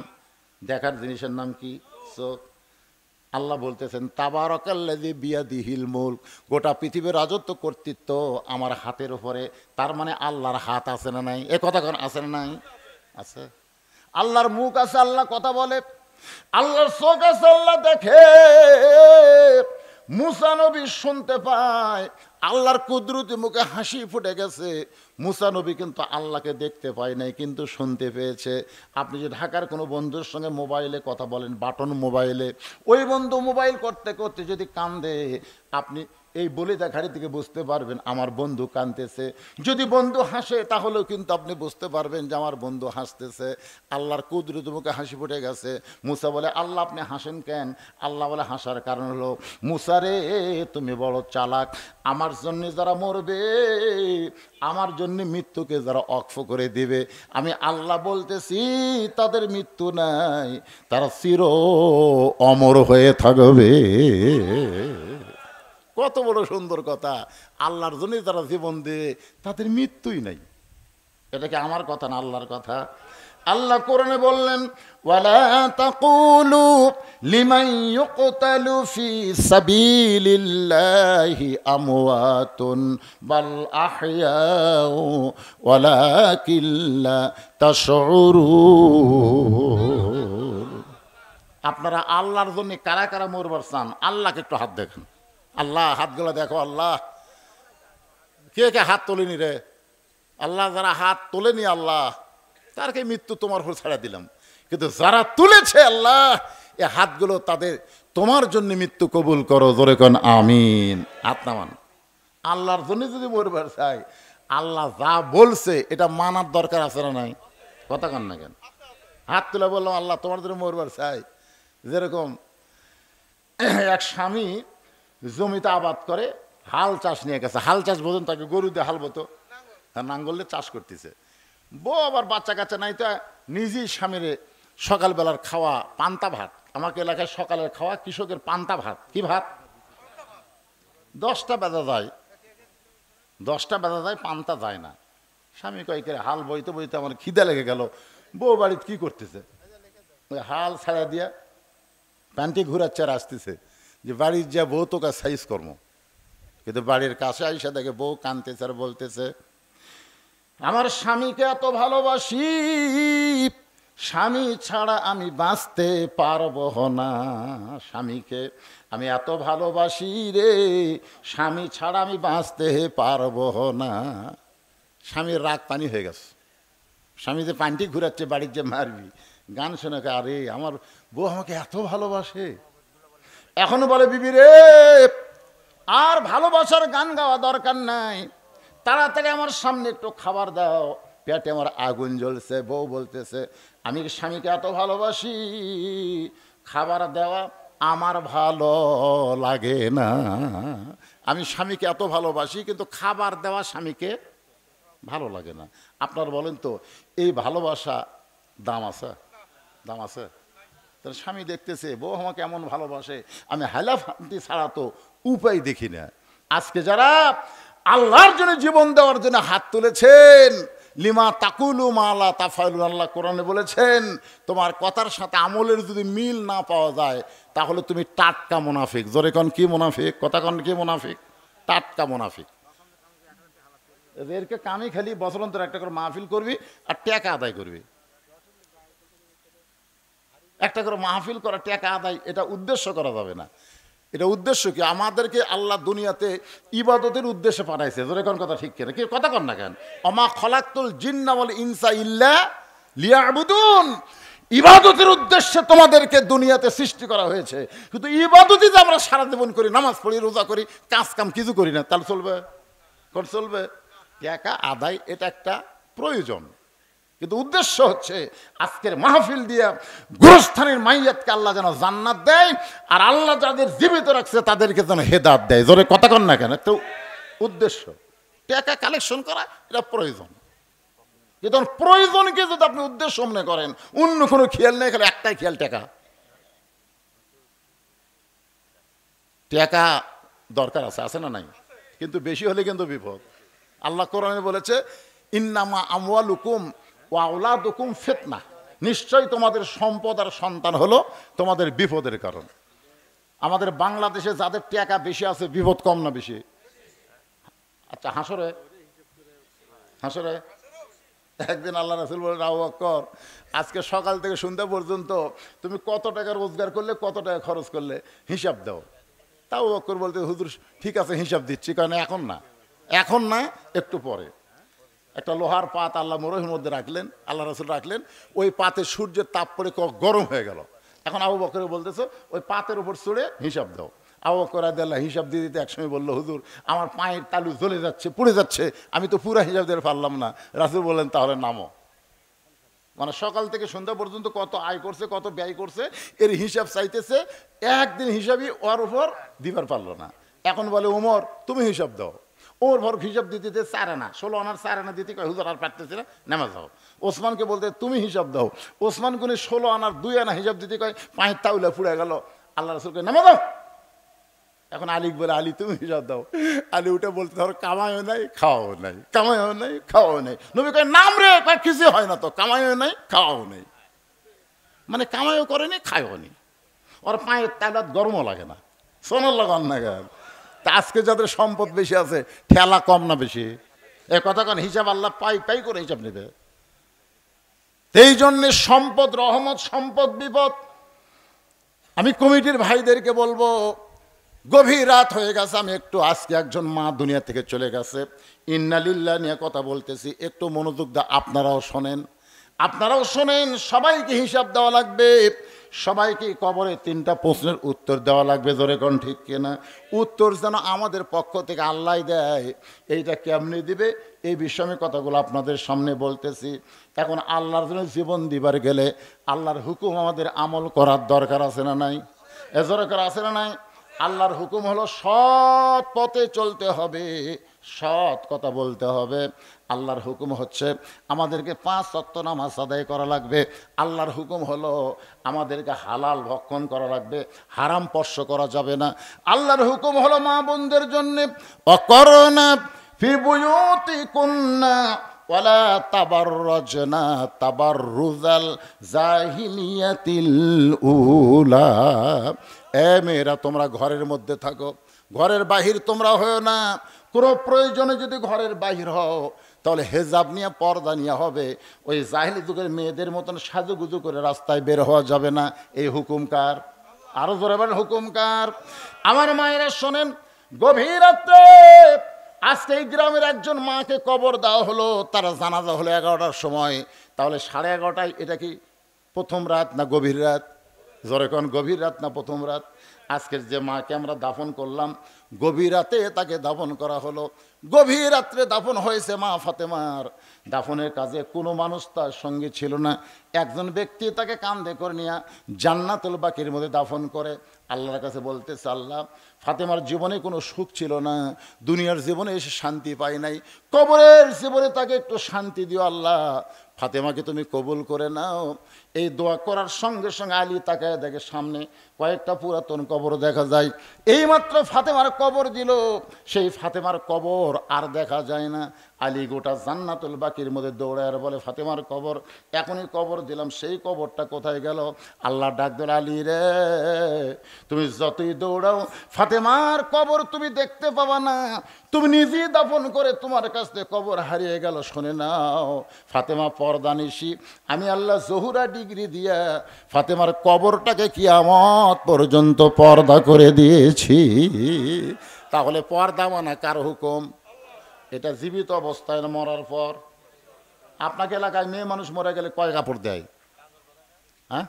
দেখার জিনিসের নাম কি? চোখ। আল্লাহ বলতেছেন তাবারাকাল্লাযী বিয়াদিহিল মুলক, গোটা পৃথিবীর রাজত্ব কর্তৃত্ব আমার হাতের উপরে। তার মানে আল্লাহর হাত আছে না নাই? এ কথা কোন আছে না নাই? আছে। আল্লাহর মুখ আছে, আল্লাহ কথা বলে। আল্লাহর চোখ আছে, আল্লাহ দেখে। মুসা নবী শুনতে পায়, আল্লাহর কুদরতি মুখে হাসি ফুটে গেছে। মুসা নবী কিন্তু আল্লাহকে দেখতে পায় নাই, কিন্তু শুনতে পেয়েছে। আপনি যে ঢাকার কোনো বন্ধুর সঙ্গে মোবাইলে কথা বলেন, বাটন মোবাইলে, ওই বন্ধু মোবাইল করতে করতে যদি কান্দে, আপনি এই বলিদা ঘাড়ি থেকে বুঝতে পারবেন আমার বন্ধু কাঁদতেছে। যদি বন্ধু হাসে তাহলেও কিন্তু আপনি বুঝতে পারবেন যে আমার বন্ধু হাসতেছে। আল্লাহর কুদরতি মুখে হাসি ফুটে গেছে। মুসা বলে, আল্লাহ আপনি হাসেন কেন? আল্লাহ বলে, হাসার কারণ হলো, মুসা রে তুমি বড় চালাক। আমার জন্য যারা মরবে, আমার জন্য মৃত্যুকে যারা অক্ষ করে দিবে, আমি আল্লাহ বলতেছি তাদের মৃত্যু নাই, তারা চির অমর হয়ে থাকবে। কত বড় সুন্দর কথা! আল্লাহর জন্য যারা জীবন দেয় তাদের মৃত্যুই নাই। এটা কি আমার কথা না, আল্লাহর কথা? আল্লাহ কোরআনে বললেন, ওয়ালা তাকুলু লিমান ইউকতালু ফি সাবিলিল্লাহি আমওয়াতুন বাল আহইয়াউ ওয়ালাকিন লা তাশউরুন। আপনারা আল্লাহর জন্য কারা কারা মরবার চান? আল্লাহকে একটু হাত দেখেন। আল্লাহ হাতগুলো দেখো। আল্লাহ কে কে হাত তোলেনি রে? আল্লাহ যারা হাত তোলেনি, আল্লাহ তারকে মৃত্যু তোমার উপর ছাড়া দিলাম। কিন্তু যারা তুলেছে, আল্লাহ এ হাতগুলো তাদের তোমার জন্য মৃত্যু কবুল করো, জোরে কোন আমিন। হাত নামান। আল্লাহর জন্য যদি মরবার চাই, আল্লাহ যা বলছে এটা মানার দরকার আছে না নাই? কথা কন না কেন? হাত তুলে বললাম আল্লাহ তোমার জন্য মরবার চাই। যেরকম এক স্বামী জমিতে আবাদ করে, হাল চাষ নিয়ে গেছে। হাল চাষ বোঝেন? তাকে গরু দিয়ে হাল বতো, নাঙ্গল দিয়ে চাষ করতেছে। বউ আবার বাচ্চা কাচ্চা নাই, তো নিজেই স্বামীরে সকালবেলার খাওয়া পান্তা ভাত, আমাকে এলাকায় সকালের খাওয়া কৃষকের পান্তা ভাত। কি ভাত? 10টা বেজা যায়, 10টা বেজা যায়, পান্তা যায় না। স্বামী কয়েকের হাল বইতে বইতে আমার খিদে লেগে গেল। বউ বাড়িতে কি করতেছে? ওই হাল ছাড়া দিয়া প্যান্টি ঘুরাচ্ছে আর আসতেছে যে বাড়ির যা বউ তোকে সাইজ কর্ম। কিন্তু বাড়ির কাছে আইসা দেখে বউ কাঁদতেছে আর বলতেছে, আমার স্বামীকে এত ভালোবাসি, স্বামী ছাড়া আমি বাঁচতে পারবো না। স্বামীকে আমি এত ভালোবাসি রে, স্বামী ছাড়া আমি বাঁচতে পারবো না। স্বামীর রাগ পানি হয়ে গেছে। স্বামী যে পানটি ঘুরাচ্ছে বাড়ির যে মারবি, গান শুনে, আরে আমার বউ আমাকে এত ভালোবাসে। এখনো বলে, বিবি রে আর ভালোবাসার গান গাওয়া দরকার নাই, তাড়াতাড়ি আমার সামনে একটু খাবার দাও, পেটে আমার আগুন জ্বলছে। বউ বলতেছে, আমি স্বামীকে এত ভালোবাসি, খাবার দেওয়া আমার ভালো লাগে না। আমি স্বামীকে এত ভালোবাসি, কিন্তু খাবার দেওয়া স্বামীকে ভালো লাগে না। আপনার বলেন তো, এই ভালোবাসা দাম আছে? দাম আছে? তাহলে স্বামী দেখতেছে বউ আমাকে এমন ভালোবাসে, আমি হাইলাফান্তি ছাড়া তো উপায় দেখি না। আজকে যারা আল্লাহর জন্য জীবন দেওয়ার জন্য হাত তুলেছেন, লিমা তাকুলু মালা তাফাইলু, আল্লাহ কোরআনে বলেছেন তোমার কথার সাথে আমলের যদি মিল না পাওয়া যায় তাহলে তুমি টাটকা মুনাফিক। জোরে কন কি মুনাফিক? কথা কন কি মুনাফিক? টাটকা মুনাফিক। এদেরকে কামি খালি বছরান্তর একটা করে মাহফিল করবি আর টাকা আদায় করবি। একটা করে মাহফিল করা, টাকা আদায়, এটা উদ্দেশ্য করা যাবে না। এটা উদ্দেশ্য কি? আমাদেরকে আল্লাহ দুনিয়াতে ইবাদতের উদ্দেশ্যে পাঠাইছে। জোরে কোন কথা ঠিক কেন? কি কথা কন না কেন? অমা খলাকতুল জিন্না ওয়াল ইনসা ইল্লা লিয়াবুদুন। ইবাদতের উদ্দেশ্যে তোমাদেরকে দুনিয়াতে সৃষ্টি করা হয়েছে। কিন্তু ইবাদতই যে আমরা সারা জীবন করি, নামাজ পড়ি, রোজা করি, কাজ কাম কিছু করি না, তাহলে চলবে? চলবে? টাকা আদায় এটা একটা প্রয়োজন, কিন্তু উদ্দেশ্য হচ্ছে আজকের মাহফিল দিয়া গুরুস্থানের মাইয়াতকে আল্লাহ যেন জান্নাত দেয়, আর আল্লাহ যাদের জীবিত রাখছে তাদেরকে যেন হেদাত দেয়। জোরে কথা কন না কেন? তো উদ্দেশ্য টাকা কালেকশন করা এটা প্রয়োজন, কিন্তু প্রয়োজনকে যদি আপনি উদ্দেশ্য মনে করেন, অন্য কোনো খেয়াল নেই, খালি একটাই খেয়াল টাকা। টাকা দরকার আছে না নাই? কিন্তু বেশি হলে কিন্তু বিপদ। আল্লাহ কোরআনে বলেছে, ইন্নামা আমওয়ালুকুম ওয়া আওলাদুকুম ফিতনা, নিশ্চয়ই তোমাদের সম্পদ আর সন্তান হলো তোমাদের বিপদের কারণ। আমাদের বাংলাদেশে যাদের টাকা বেশি আছে বিপদ কম না বেশি? আচ্ছা হাসরে একদিন আল্লাহ রাসূল বলেন, আবু বকর আজকে সকাল থেকে সন্ধ্যা পর্যন্ত তুমি কত টাকা রোজগার করলে, কত টাকা খরচ করলে, হিসাব দাও। তাও আবু বকর বলতে, হুজুর ঠিক আছে হিসাব দিচ্ছি, কারণ এখন না একটু পরে। একটা লোহার পাত আল্লাহ মরুভূমির মধ্যে রাখলেন, আল্লাহ রাসূল রাখলেন, ওই পাতে সূর্যের তাপ পড়ে গরম হয়ে গেল। এখন আবু বকর বলতেছে, ওই পাতের উপর চড়ে হিসাব দাও। আবু বকর রাদিয়াল্লাহু হিসাব দিয়ে দিতে একসময় বললো, হুজুর আমার পায়ের তালু জ্বলে যাচ্ছে, পুড়ে যাচ্ছে, আমি তো পুরা হিসাব দিয়ে পারলাম না। রাসূল বললেন, তাহলে নামো। মানে সকাল থেকে সন্ধ্যা পর্যন্ত কত আয় করছে, কত ব্যয় করছে, এর হিসাব চাইতেছে, একদিন হিসাবই ওর উপর দিবার পারলো না। এখন বলে, ওমর তুমি হিসাব দাও। ওর ভর হিসাব দিতে 4 আনা, 16 আনার 4 আনা দিতে কয়, হুজুর আর পারতেছি না, নেমে যাও। ওসমানকে বলতে, তুমি হিসাব দাও। ওসমান গুনি 16 আনার 2 আনা হিসাব দিতে কয়, পায়ের তাউলা পুড়ে গেল। আল্লাহ রাসূলকে, নেমে যাও। এখন আলী বলে, আলী তুমি হিসাব দাও। আলী উঠে বলতে, ধরো কামাইও নাই খাওয়াও নাই, কামাইও নাই খাওয়াও নাই। নবী কয়, নাম রে, কয় কিছু হয় না তো, কামাইও নাই খাওয়াও নাই, মানে কামাইও করেনি খায়ও নি, ওর পায়ের তালাত গরমও লাগে না। সোনার লাগান না গান। তা আজকে যাদের সম্পদ বেশি আছে, ঠেলা কম না বেশি? এ কথা কারণ হিসাব আল্লাহ পাই করে হিসাব নেবে। এই জন্যে সম্পদ রহমত, সম্পদ বিপদ। আমি কমিটির ভাইদেরকে বলবো, গভীর রাত হয়ে গেছে, আমি একটু আজকে একজন মা দুনিয়া থেকে চলে গেছে, ইন্না লিল্লাহ নিয়ে কথা বলতেছি, একটু মনোযোগ দা, আপনারাও শোনেন। সবাইকে হিসাব দেওয়া লাগবে, সবাইকে কবরে 3টা প্রশ্নের উত্তর দেওয়া লাগবে। জোরে কোন ঠিক কিনা? উত্তর যেন আমাদের পক্ষ থেকে আল্লাহ দেয়। এইটা কেমনে দিবে, এই বিষয়ে কথাগুলো আপনাদের সামনে বলতেছি। এখন আল্লাহর জন্য জীবন দিবার গেলে আল্লাহর হুকুম আমাদের আমল করার দরকার আছে না নাই? এ দরকার আছে না নাই? আল্লাহর হুকুম হলো সৎ পথে চলতে হবে, সৎ কথা বলতে হবে। আল্লাহর হুকুম হচ্ছে আমাদেরকে 5 ওয়াক্ত নামাজ আদায় করা লাগবে। আল্লাহর হুকুম হলো আমাদেরকে হালাল ভক্ষণ করা লাগবে, হারাম স্পর্শ করা যাবে না। আল্লাহর হুকুম হলো মা বোনদের জন্য, অকরনা ফি বুয়ুতিকুন্না ওয়ালা তাবাররাজনা তাবাররুজাল জাহিলিয়াতিল উলা। এ মেয়েরা, তোমরা ঘরের মধ্যে থাকো, ঘরের বাহির তোমরা হও না। কোনো প্রয়োজনে যদি ঘরের বাহির হও, তাহলে হেজাব নিয়ে, পর্দা নিয়ে হবে। ওই জাহিলি যুগের মেয়েদের মতন সাজুগুজু করে রাস্তায় বের হওয়া যাবে না। এই হুকুমকার, আরো জোরে বলেন হুকুমকার। আমার মায়েরা শোনেন, গভীর রাত্রে আজকে এই গ্রামের একজন মাকে কবর দেওয়া হলো, তারা জানাজা হলো 11টার সময়। তাহলে 11:30টায় এটা কি প্রথম রাত না গভীর রাত? জোরে কোন, গভীর রাত না প্রথম রাত? আজকের যে মাকে আমরা দাফন করলাম, গভীর রাতে তাকে দাফন করা হলো। গভীর রাত্রে দাফন হয়েছে মা ফাতেমার। দাফনের কাজে কোনো মানুষ তার সঙ্গে ছিল না। একজন ব্যক্তি তাকে কাঁধে করে নিয়ে জান্নাতুল বাকির মধ্যে দাফন করে। আল্লাহর কাছে বলতেছে, আল্লাহ ফাতেমার জীবনে কোনো সুখ ছিল না, দুনিয়ার জীবনে এসে শান্তি পায় নাই, কবরের জীবনে তাকে একটু শান্তি দিও আল্লাহ, ফাতেমাকে তুমি কবুল করে নাও। এই দোয়া করার সঙ্গে সঙ্গে আলী তাকায় দেখে সামনে কয়েকটা পুরাতন কবর দেখা যায়। এইমাত্র ফাতেমার কবর দিল, সেই ফাতেমার কবর আর দেখা যায় না। আলী গোটা জান্নাতুল বাকির মধ্যে দৌড়ায় আর বলে, ফাতেমার কবর এখনই কবর দিলাম, সেই কবরটা কোথায় গেল? আল্লাহ ডাক দিল, আলী রে, তুমি যতই দৌড়াও ফাতেমার কবর তুমি দেখতে পাবা না, তুমি নিজেই দাফন করে তোমার কাছ থেকে কবর হারিয়ে গেল। শুনে নাও, ফাতেমা পর্দানিশী, আমি আল্লাহ জহুরা ডিগ্রি দিয়া ফাতেমার কবরটাকে কিয়ামত পর্যন্ত পর্দা করে দিয়েছি। তাহলে পর্দা মানে কার হুকুম? এটা জীবিত অবস্থায় না মরার পর? আপনাকে এলাকায় মেয়ে মানুষ মরে গেলে কয় কাপড় দেয়? হ্যাঁ,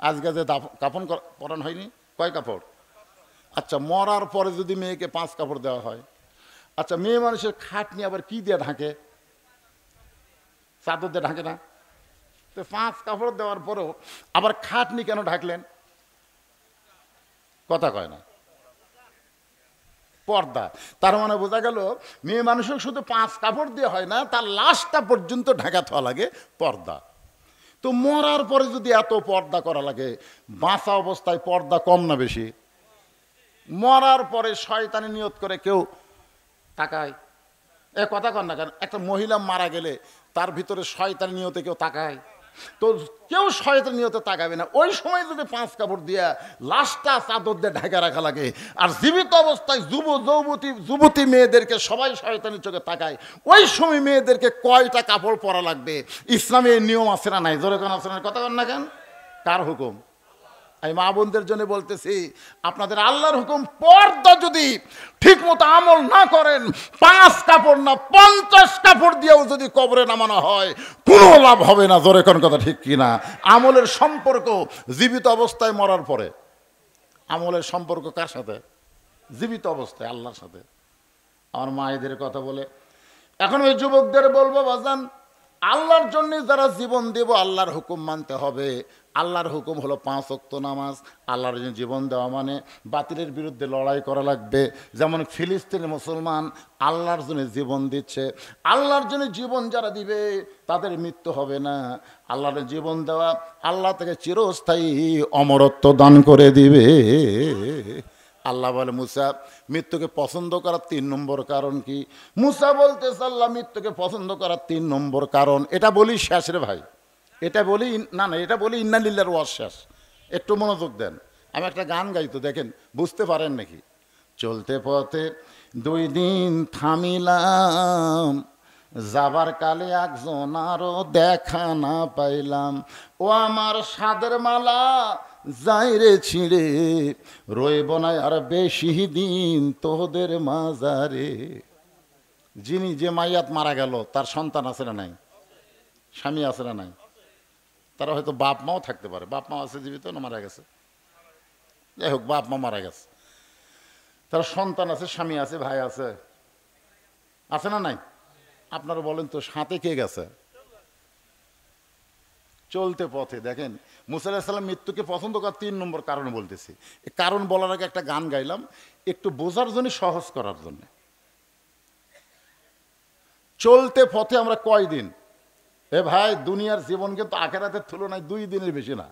আজকে যে কাফন পরানো হয়নি, কয় কাপড়? আচ্ছা, মরার পরে যদি মেয়েকে 5 কাপড় দেওয়া হয়, আচ্ছা মেয়ে মানুষের খাটনি আবার কি দিয়ে ঢাকে? চাদর দিয়ে ঢাকে না? তো 5 কাপড় দেওয়ার পরেও আবার খাটনি কেন ঢাকলেন? কথা কয় না। পর্দা। তার মানে বোঝা গেল মেয়ে মানুষের শুধু 5 কাপড় দিয়ে হয় না, তার লাশটা পর্যন্ত ঢাকা থাকা লাগে পর্দা। তো মরার পরে যদি এত পর্দা করা লাগে, বাঁচা অবস্থায় পর্দা কম না বেশি? মরার পরে শয়তানি নিয়ত করে কেউ তাকায়? এ কথা কন না কেন? একটা মহিলা মারা গেলে তার ভিতরে শয়তানি নিয়তে কেউ তাকায়? তো কেউ শয়তানি নিয়তে তাকাবে না। ওই সময় যদি 5 কাপড় দিয়া লাশটা চাদর দিয়ে ঢাকা রাখা লাগে, আর জীবিত অবস্থায় যুবতী মেয়েদেরকে সবাই শয়তানি চোখে তাকায়, ওই সময় মেয়েদেরকে কয়টা কাপড় পরা লাগবে? ইসলামে এই নিয়ম আছে না নাই? জোরে কোন আছে না? কথা কন না কেন? কার হুকুম? আমি মা বোনদের জন্য বলতেছি, আপনাদের আল্লাহর হুকুম, পর্দা যদি ঠিক মতো আমল না করেন, 5 কাপড় না 50 কাপড় দিয়েও যদি কবরে নামানো হয়, কোনো লাভ হবে না। জোরে কোন কথা ঠিক কিনা? আমলের সম্পর্ক জীবিত অবস্থায়, মরার পরে আমলের সম্পর্ক কার সাথে? জীবিত অবস্থায় আল্লাহর সাথে। আমার মায়েদের কথা বলে এখন ওই যুবকদের বলবো, বাজান, আল্লাহর জন্য যারা জীবন দেব, আল্লাহর হুকুম মানতে হবে। আল্লাহর হুকুম হলো 5 ওয়াক্ত নামাজ। আল্লাহর জন্য জীবন দেওয়া মানে বাতিলের বিরুদ্ধে লড়াই করা লাগবে। যেমন ফিলিস্তিনের মুসলমান আল্লাহর জন্য জীবন দিচ্ছে। আল্লাহর জন্য জীবন যারা দিবে তাদের মৃত্যু হবে না। আল্লাহর জীবন দেওয়া আল্লাহ থেকে চিরস্থায়ী অমরত্ব দান করে দিবে। আল্লাহ বলে, মুসা, মৃত্যুকে পছন্দ করার 3 নম্বর কারণ কি? মুসা বলতেছে, আল্লাহ মৃত্যুকে পছন্দ করার 3 নম্বর কারণ। এটা বলি শেষ রে ভাই, এটা বলি না, এটা বলি ইন্না লিল্লাহির ওয়াজ শেষ। একটু মনোযোগ দেন। আমি একটা গান গাইতো, দেখেন বুঝতে পারেন নাকি? চলতে পথে 2 দিন থামিলাম, যাবার কালে একজন আরো দেখা না পাইলাম। ও আমার সাদের মালা যাই রে ছিঁড়ে, রইব না আর বেশি দিন তোদের মাজারে। যিনি যে মাইয়াত মারা গেল, তার সন্তান আছে না নাই? স্বামী আছে না নাই? তারা হয়তো বাপ মাও থাকতে পারে। বাপ মা আছে জীবিত না মারা গেছে? যাই হোক, বাপ মা মারা গেছে, তার সন্তান আছে, স্বামী আছে, ভাই আছে, আছে না নাই? আপনারা বলেন তো, সাথে কে গেছে? চলতে পথে। দেখেন, মুসা আলাইহিস সালাম মৃত্যুকে পছন্দ করার 3 নম্বর কারণ বলতেছি। এই কারণ বলার আগে একটা গান গাইলাম, একটু বোঝার জন্য, সহজ করার জন্য। চলতে পথে আমরা কয়দিন? এ ভাই, দুনিয়ার জীবন কিন্তু আখেরাতের তুলনায় 2 দিনের বেশি না।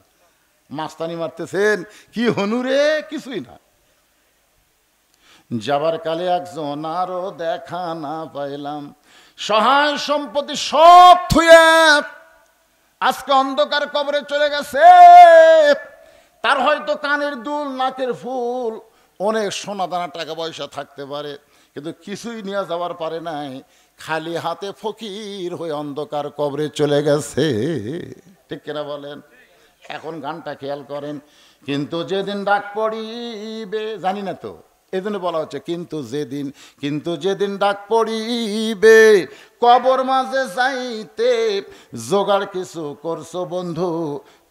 মাস্তানি মারতেছেন কি হনুরে? কিছুই না। যাবার কালে একজন আরো দেখা না পাইলাম, সহায় সম্পত্তি সব থুয়ে আজকে অন্ধকার কবরে চলে গেছে। তার হয়তো কানের দুল, নাকের ফুল, অনেক সোনা দানা টাকা পয়সা থাকতে পারে, কিন্তু কিছুই নিয়ে যাওয়ার পারে নাই। খালি হাতে ফকির হয়ে অন্ধকার কবরে চলে গেছে। ঠিক কিনা বলেন? এখন গানটা খেয়াল করেন, কিন্তু যেদিন ডাক পড়িবে, জানি না তো এই জন্য বলা হচ্ছে কিন্তু যেদিন ডাক পড়িবে, কবর মাঝে যাইতে জোগাড় কিছু করছো বন্ধু,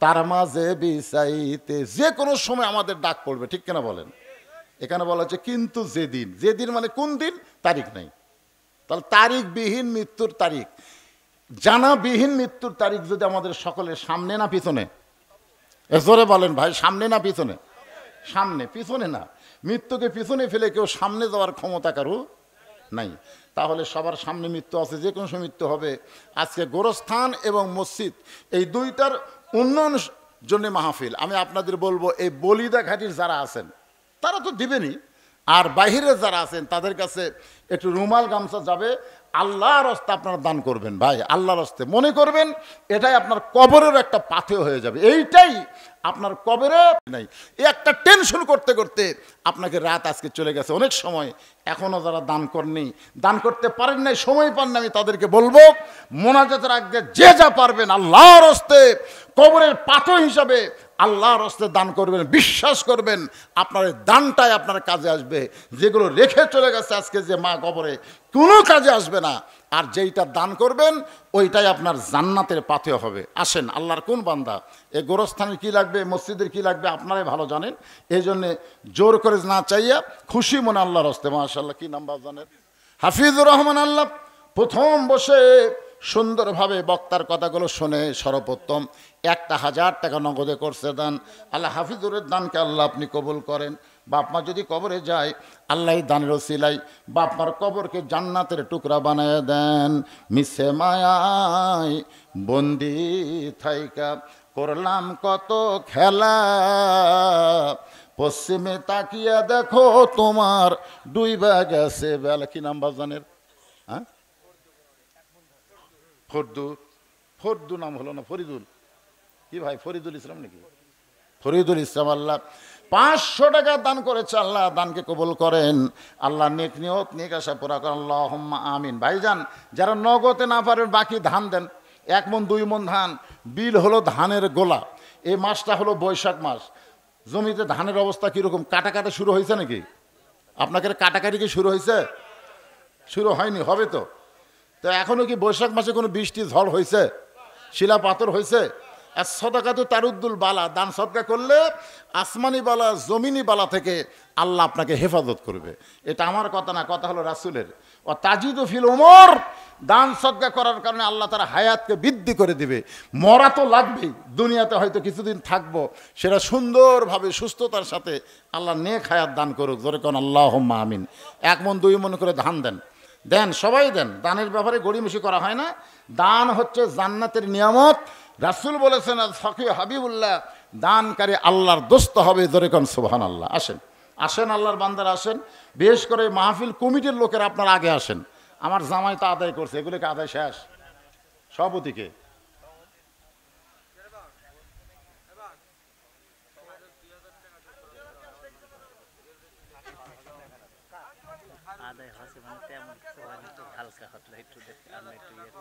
তার মাঝে বিছাইতে। যে কোনো সময় আমাদের ডাক পড়বে। ঠিক কিনা বলেন? এখানে বলা হচ্ছে কিন্তু যেদিন মানে কোন দিন? তারিখ নাই। তাহলে তারিখবিহীন মৃত্যুর তারিখ, জানাবিহীন মৃত্যুর তারিখ যদি আমাদের সকলের সামনে না পিছনে? জোরে বলেন ভাই, সামনে না পিছনে? সামনে, পিছনে না। মৃত্যুকে পিছনে ফেলে কেউ সামনে যাওয়ার ক্ষমতা কারো নাই। তাহলে সবার সামনে মৃত্যু আছে, যে কোনো সময় মৃত্যু হবে। আজকে গোরস্থান এবং মসজিদ এই 2টার উন্নয়ন জন্য মাহফিল। আমি আপনাদের বলবো, এই বলিদা ঘাটির যারা আছেন তারা তো দিবেনই, আর বাহিরে যারা আছেন তাদের কাছে একটু রুমাল গামছা যাবে। আল্লাহর রাস্তায় আপনারা দান করবেন ভাই, আল্লাহর রাস্তায়। মনে করবেন এটাই আপনার কবরের একটা পাথেয় হয়ে যাবে। এইটাই আপনার কবরে নাই। এই একটা টেনশন করতে করতে আপনাকে রাত আজকে চলে গেছে। অনেক সময় এখনও যারা দান করেননি, দান করতে পারেন নাই, সময় পান না, আমি তাদেরকে বলবো, মোনাজাতের আগে যে যা পারবেন আল্লাহর রাস্তায় কবরের পাথর হিসাবে আল্লাহর রাস্তে দান করবেন, বিশ্বাস করবেন আপনার দানটাই আপনার কাজে আসবে। যেগুলো রেখে চলে গেছে আজকে যে মা কবরে, কোনো কাজে আসবে না। আর যেইটা দান করবেন ওইটাই আপনার জান্নাতের পাথেয় হবে। আসেন, আল্লাহর কোন বান্দা এই গোরস্থানের কী লাগবে, মসজিদের কী লাগবে আপনারাই ভালো জানেন। এই জন্যে জোর করে না চাইয়া খুশি মনে আল্লাহর রাস্তে, মাশাআল্লাহ কি নাম জানেন, হাফিজুর রহমান আল্লাহ প্রথম বসে সুন্দরভাবে বক্তার কথাগুলো শুনে সর্বপ্রথম 1,000 টাকা নগদে করছে দান। আল্লাহ হাফিজুরের দানকে আল্লাহ আপনি কবুল করেন। বাপ মা যদি কবরে যায় আল্লাহ দানের ওসিলাই বাপ মার কবরকে জান্নাতের টুকরা বানায় দেন। মিছে মায়ায় বন্দি থাইকা করলাম কত খেলা, পশ্চিমে তাকিয়া দেখো তোমার ডুইবা গেছে বেলা। কি নাম বাজানের? হ্যাঁ, ফরদু নাম হলো না, ফরিদুল কি ভাই, ফরিদুল ইসলাম নাকি? ফরিদুল ইসলাম আল্লাহ 500 টাকা দান করেছে। আল্লাহ দানকে কবুল করেন। আল্লাহ নেক নিয়ত নেক আশা পুরা করেন। আল্লাহুম্মা আমিন। ভাইজান যারা নগদে না পারেন বাকি ধান দেন, 1 মণ 2 মণ ধান। বিল হলো ধানের গোলা। এই মাসটা হলো বৈশাখ মাস। জমিতে ধানের অবস্থা কীরকম? কাটাকাটি শুরু হয়েছে নাকি? আপনাকে কাটাকাটি কি শুরু হয়েছে? শুরু হয়নি, হবে তো। তো এখনও কি বৈশাখ মাসে কোনো বৃষ্টি ঝড় হয়েছে? শিলা পাথর হয়েছে? আর সদকা তো তারুদ্দুল বালা, দান সদকা করলে আসমানি বালা জমিনি বালা থেকে আল্লাহ আপনাকে হেফাজত করবে। এটা আমার কথা না, কথা হলো রাসূলের। ও তাজিদু ফিল উমর, দান সদকা করার কারণে আল্লাহ তার হায়াতকে বৃদ্ধি করে দিবে। মরা তো লাগবেই, দুনিয়াতে হয়তো কিছুদিন থাকবো, সেটা সুন্দরভাবে সুস্থতার সাথে আল্লাহ নেক হায়াত দান করুক। জোরে কোন আল্লাহুম্মা আমিন। 1 মণ 2 মণ করে ধান দেন, দেন, সবাই দেন। দানের ব্যাপারে গড়িমসি করা হয় না। দান হচ্ছে জান্নাতের নিয়ামত। রাসূল বলেছেন ফকি হাবিবুল্লাহ, দানকারী আল্লাহর দোস্ত হবে। জোরে কোন সুবহানাল্লাহ। আসেন, আসেন আল্লাহর বান্দারা আসেন। বিশেষ করে মাহফিল কমিটির লোকের আপনারা আগে আসেন। আমার জামাই তো আদায় করছে, এগুলোকে আদায় শেষ সভাপতিকে।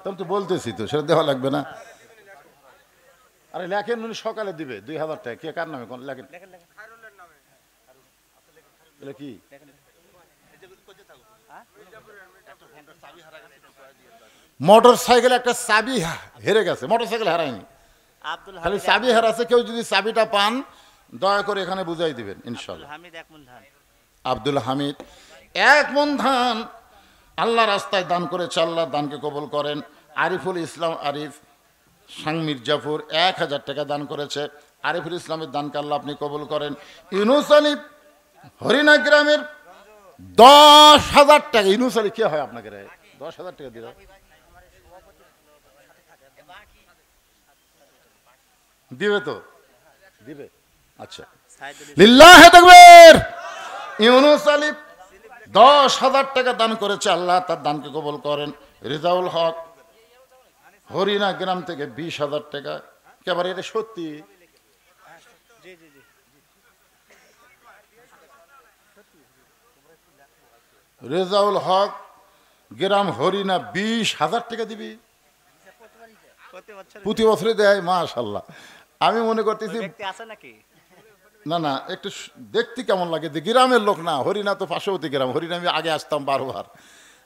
তাহলে তো বলতেছি তো, সেটা দেওয়া লাগবে না। আরে লেখেন, উনি সকালে দিবে 2000 টাকা। কে কার নামে লেখেন? কি মোটর সাইকেল একটা চাবি হেরে গেছে, মোটর সাইকেল হারায়নি, খালি চাবি হারাছে। কেউ যদি চাবিটা পান দয়া করে এখানে বুঝাই দিবেন ইনশাআল্লাহ। আব্দুল হামিদ 1 মণ ধান আল্লাহ রাস্তায় দান করেছে। আল্লাহ দানকে কবুল করেন। আরিফুল ইসলাম আরিফ সাং মির্জাপুর 1000 টাকা দান করেছে। আরিফুল ইসলামের দানকে আল্লাহ আপনি কবুল করেন। ইউনুস আলী হরিণা গ্রামের 10,000 টাকা। ইউনুস আলী কে হয় আপনাকে? 10,000 টাকা দিল, দিবে তো? দিবে, আচ্ছা। লিল্লাহি তাকবীর। ইউনুস আলী 10,000 টাকা দান করেছে। আল্লাহ তার দানকে কবুল করেন। রিজাউল হক হরিণা গ্রাম থেকে 20,000 টাকা। একেবারে এটা সত্যি? রেজাউল হক গ্রাম হরিণা 20,000 টাকা দিবি? প্রতি বছরে দেয়, মাশাআল্লাহ। আমি মনে করতেছি না না, একটু দেখতে কেমন লাগে যে গ্রামের লোক না। হরিণা তো পার্শ্ববর্তী গ্রাম, হরিণা আমি আগে আসতাম 12 বার।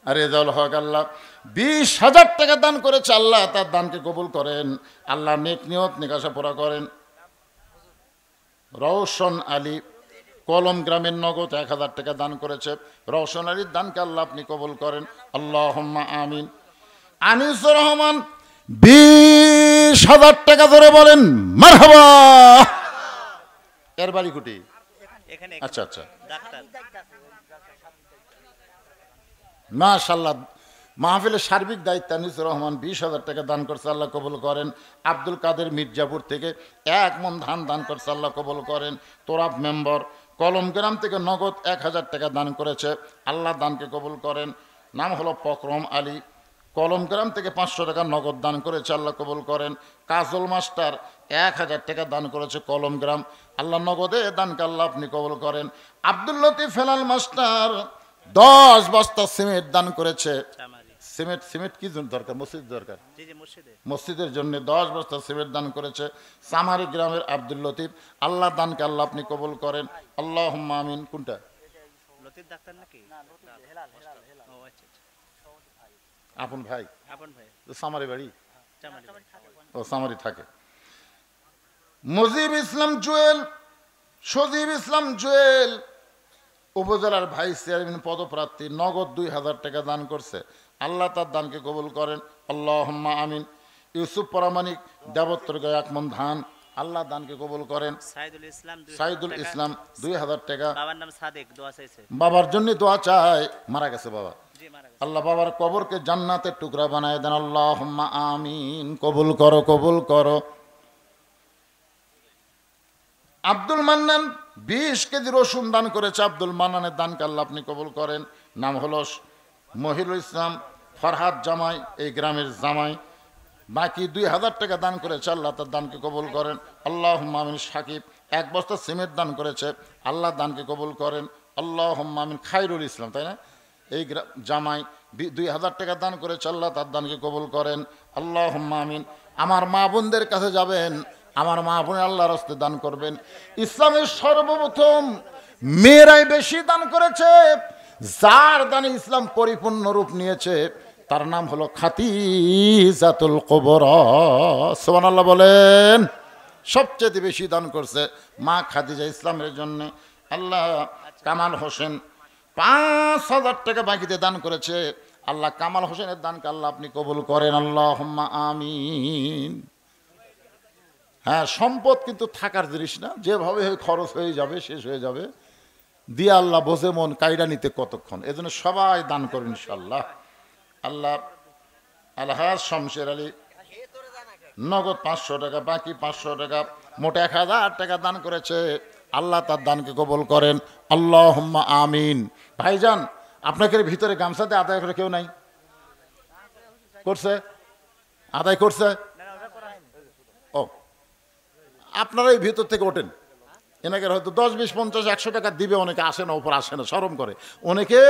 আর রেজাউল হক আল্লাহ 20,000 টাকা দান করেছে। আল্লাহ তার দানকে কবুল করেন। আল্লাহ নেক নিয়ত নেকাশা পুরা করেন। রওশন আলী কলম গ্রামের নগদ 1000 টাকা দান করেছে। রওশন আলীর দানকে আল্লাহ আপনি কবুল করেন। আল্লাহুম্মা আমিন। আনিসুর রহমান 20,000 টাকা ধরে বলেন মারহাবা। এর বাড়ি কুটি? আচ্ছা আচ্ছা, মাশাআল্লাহ। মাহফিলের সার্বিক দায়িত্ব আনিসুর রহমান 20,000 টাকা দান করছে। আল্লাহ কবুল করেন। আব্দুল কাদের মির্জাপুর থেকে 1 মণ ধান দান করছে। আল্লাহ কবুল করেন। তোরাব মেম্বার কলম গ্রাম থেকে নগদ 1000 টাকা দান করেছে। আল্লাহ দানকে কবুল করেন। নাম হলো ফকরম আলী, কলম গ্রাম থেকে 500 টাকা নগদ দান করেছে। আল্লাহ কবুল করেন। কাজল মাস্টার 1000 টাকা দান করেছে কলম গ্রাম। আল্লাহ নগদে দানকে আল্লাহ আপনি কবুল করেন। আব্দুল লতিফ হেলাল মাস্টার 10 বস্তা সিমেন্ট দান করেছে। সিমেন্ট কি জন্য দরকার? মসজিদ দরকার, মসজিদের জন্য 10 বস্তা সিমেন্ট দান করেছে সামারি গ্রামের আব্দুল লতিফ। আল্লাহ দানকে আল্লাহ আপনি কবুল করেন, আল্লাহুম্মা আমিন। কোনটা? আপন ভাই, সামারি বাড়ি, ও সামারি থাকে। মুজিব ইসলাম জুয়েল, সজীব ইসলাম জুয়েল উপজেলার ভাইস চেয়ারম্যান পদপ্রার্থী, নগদ 2000 টাকা দান করছে। আল্লাহ তার দানকে কবুল করেন, আল্লাহুম্মা আমিন। ইউসুফ পরামানিক দেবত্রগায় 1 মণ ধান, আল্লাহ দানকে কবুল করেন। সাইদুল ইসলাম 2000 টাকা। বাবার নাম সাদেক, দোয়া চাইছে, বাবার জন্য দোয়া চাই, মারা গেছে বাবা। আল্লাহ বাবার কবরকে জান্নাতের টুকরা বানায় দেন, আল্লাহুম্মা আমিন। কবুল করো, কবুল করো। আব্দুল মান্নান 20 কেজি রসুন দান করেছে। আব্দুল মান্নানের দানকে আল্লাহ আপনি কবুল করেন। নাম হলো মহিরুল ইসলাম ফরহাদ জামাই, এই গ্রামের জামাই। বাকি 2000 টাকা দান করেছে, আল্লাহ তার দানকে কবুল করেন, আল্লাহুম্মা আমিন। সাকিব 1 বস্তা সিমেন্ট দান করেছে, আল্লাহ দানকে কবুল করেন, আল্লাহুম্মা আমিন। খায়রুল ইসলাম, তাই না, এই জামাই 2000 টাকা দান করেছে, আল্লাহ তার দানকে কবুল করেন, আল্লাহুম্মা আমিন। আমার মা বোনদের কাছে যাবেন, আমার মা বোন আল্লাহর রাস্তায় দান করবেন। ইসলামের সর্বপ্রথম মেয়েরাই বেশি দান করেছে, যার দানে ইসলাম পরিপূর্ণ রূপ নিয়েছে তার নাম হলো খাদিজাতুল কুবরা। সুবহানাল্লাহ বলেন। সবচেয়ে বেশি দান করছে মা খাদিজা ইসলামের জন্য। আল্লাহ কামাল হোসেন 5000 টাকা বাকিতে দান করেছে, আল্লাহ কামাল হোসেনের দানকে আল্লাহ আপনি কবুল করেন, আল্লাহুম্মা আমিন। হ্যাঁ, সম্পদ কিন্তু থাকার জিনিস না, যেভাবে খরচ হয়ে যাবে, শেষ হয়ে যাবে। দিয়ে আল্লাহ বোঝে মন কাইডা নিতে কতক্ষণ, এজন্য সবাই দান করুন ইনশাআল্লাহ। আল্লাহ আলহাজ শমশের আলী নগদ 500 টাকা, বাকি 500 টাকা, মোট 1000 টাকা দান করেছে, আল্লাহ তার দানকে কবুল করেন, আল্লাহুম্মা আমিন। ভাইজান, আপনাকে ভিতরে গামছাতে আদায় করে কেউ নাই? করছে? আদায় করছে? ও, আপনারা এই ভিতর থেকে ওঠেন। এনাকে হয়তো 10, 20, 50, 100 টাকা দিবে, অনেকে আসে না, উপর আসে না, শরম করে। অনেকে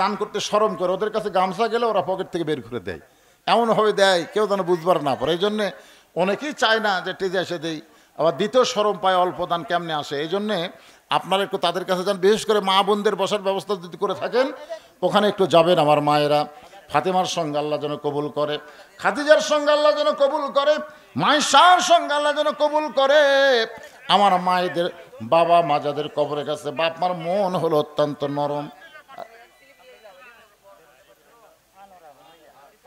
দান করতে শরম করে, ওদের কাছে গামছা গেলে ওরা পকেট থেকে বের করে দেয়, এমনভাবে দেয় কেউ যেন বুঝবার না পারে। এই জন্যে অনেকেই চায় না যে টেজে এসে দেই, আবার দ্বিতীয় শরম পায় অল্প দান কেমনে আসে। এই জন্যে আপনারা একটু তাদের কাছে যান, বিশেষ করে মা বোনদের বসার ব্যবস্থা যদি করে থাকেন ওখানে একটু যাবেন। আমার মায়েরা ফাতেমার সঙ্গে আল্লাহ যেন কবুল করে, খাদিজার সঙ্গে আল্লাহ যেন কবুল করে, মায়েশার সঙ্গে আল্লাহ যেন কবুল করে। আমার মায়েদের বাবা মা যাদের কবরের কাছে, বাপ মার মন হলো অত্যন্ত নরম।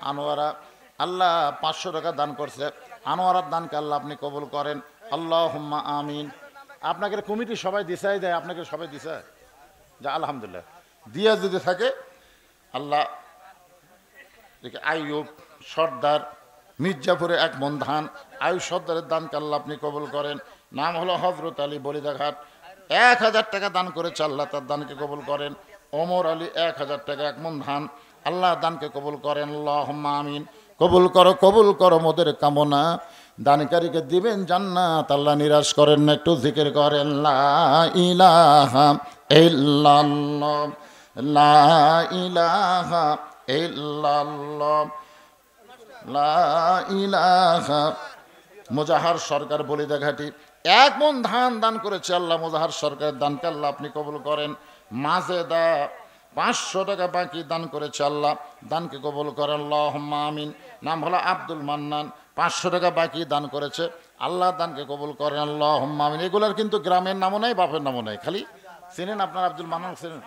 আনোয়ারা আল্লাহ 500 টাকা দান করছে, আনোয়ারার দানকে আল্লাহ আপনি কবুল করেন, আল্লাহুম্মা আমিন। আপনাকে কমিটি সবাই দিশাই দেয়, আপনাকে সবাই দিশা যা, আলহামদুলিল্লাহ। দিয়া যদি থাকে আল্লাহ, আইয়ুব সর্দার মির্জাপুরে 1 মণ ধান, আইয়ুব সর্দারের দানকে আল্লাহ আপনি কবুল করেন। নাম হলো হজরত আলী বলিদাঘাট, 1000 টাকা দান করেছে, আল্লাহ তার দানকে কবুল করেন। ওমর আলী 1000 টাকা 1 মণ ধান, আল্লাহ দানকে কবুল করেন, আল্লাহুম্মা আমিন। কবুল করো, কবুল করো মোদের কামনা, দানকারীকে দিবেন জান্নাত, আল্লাহ নিরাশ করেন না। একটু জিকির করেন, লা ইলাহা ইল্লাল্লাহ, লা ইলাহা ইল্লাল্লাহ, লা ইলাহা। মোজাহার সরকার বলিদাঘাটি 1 মণ ধান দান করেছে, আল্লাহ মোজাহার সরকারের দানকে আল্লাহ আপনি কবুল করেন। মাজেদা 500 টাকা বাকি দান করেছে, আল্লাহ দানকে কবুল করেন, আল্লাহুম্মা আমিন। নাম হলো আব্দুল মান্নান, 500 টাকা বাকি দান করেছে, আল্লাহ দানকে কবুল করেন, আল্লাহুম্মা আমিন। এগুলার কিন্তু গ্রামের নামও নাই, বাপের নামও নাই, খালি চিনেন আপনার আব্দুল মান্নান, চিনেন?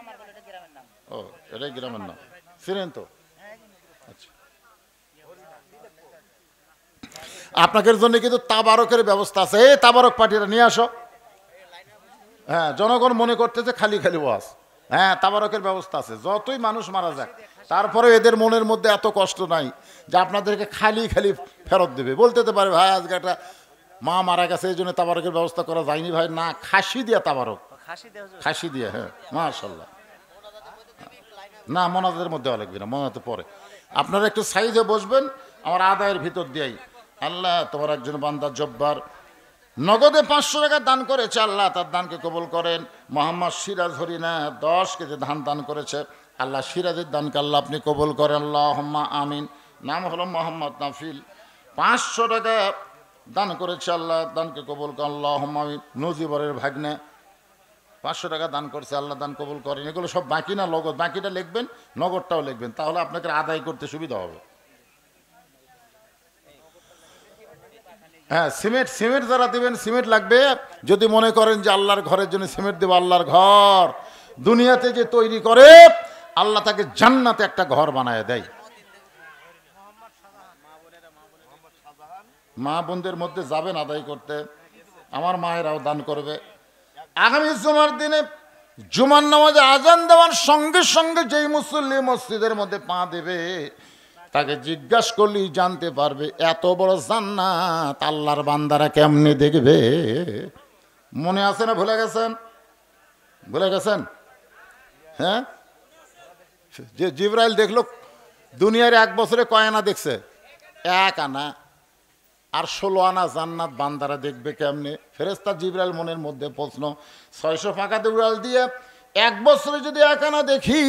ও, এটাই গ্রামের নাম, চিনেন তো? আচ্ছা, আপনাদের জন্য কিন্তু তাবারকের ব্যবস্থা আছে, এই তাবারক পার্টিটা নিয়ে আসো। হ্যাঁ, জনগণ মনে করতেছে খালি খালি ওয়াজ। হ্যাঁ, তাবারকের ব্যবস্থা আছে, যতই মানুষ মারা যাক তারপরে এদের মনের মধ্যে এত কষ্ট নাই যে আপনাদেরকে খালি খালি ফেরত দেবে। বলতে পারে ভাই আজকে একটা মা মারা গেছে এই জন্য তাবারকের ব্যবস্থা করা যায়নি। ভাই না, খাসি দিয়া তাবারক, খাসি দিয়ে। হ্যাঁ, মাশাআল্লাহ। না, মোনাজাতের মধ্যে লাগবে না, মোনাজাতে পরে। আপনারা একটু সাইজে বসবেন আমার আদায়ের ভিতর দিয়েই। আল্লাহ তোমার একজন বান্দা জব্বার নগদে 500 টাকা দান করেছে, আল্লাহ তার দানকে কবুল করেন। মোহাম্মদ সিরাজ হরিনা 10 কেজি ধান দান করেছে, আল্লাহ সিরাজের দানকে আল্লাহ আপনি কবুল করেন, আল্লাহুম্মা আমিন। নাম হলো মোহাম্মদ নাফিল, 500 টাকা দান করেছে, আল্লাহ দানকে কবুল করেন, আল্লাহুম্মা আমিন। নজিবরের ভাগ্নে 500 টাকা দান করছে, আল্লাহ দান কবুল করেন। এগুলো সব বাকি না নগদ, বাকিটা লিখবেন, নগদটাও লিখবেন, তাহলে আপনাকে আদায় করতে সুবিধা হবে। হ্যাঁ, সিমেন্ট যারা দেবেন, সিমেন্ট লাগবে। যদি মনে করেন যে আল্লাহর ঘরের জন্য সিমেন্ট দেবো, আল্লাহর ঘর দুনিয়াতে যে তৈরি করে আল্লাহ তাকে জান্নাতে একটা ঘর বানায় দেয়। মা বোনদের মধ্যে যাবেন আদায় করতে, আমার মায়েরাও দান করবে। আগামী জুমার দিনে জুমার নামাজে আজান দেওয়ার সঙ্গে সঙ্গে যেই মুসল্লি মসজিদের মধ্যে পা দেবে তাকে জিজ্ঞাসা করলেই জানতে পারবে এত বড় জান্নাত আল্লাহর বান্দারা কেমনে দেখবে। মনে আছে না ভুলে গেছেন? ভুলে গেছেন? হ্যাঁ, যে জিবরাইল দেখলো দুনিয়ার 1 বছরে কয় আনা দেখছে? 1 আনা। আর 16 আনা জান্নাত বান্দারা দেখবে কেমনে? ফেরেশতা জিবরাইল মনের মধ্যে প্রশ্ন, 600 ফাঁকা দেউড়াল দিয়ে 1 বছরে যদি 1 আনা দেখি,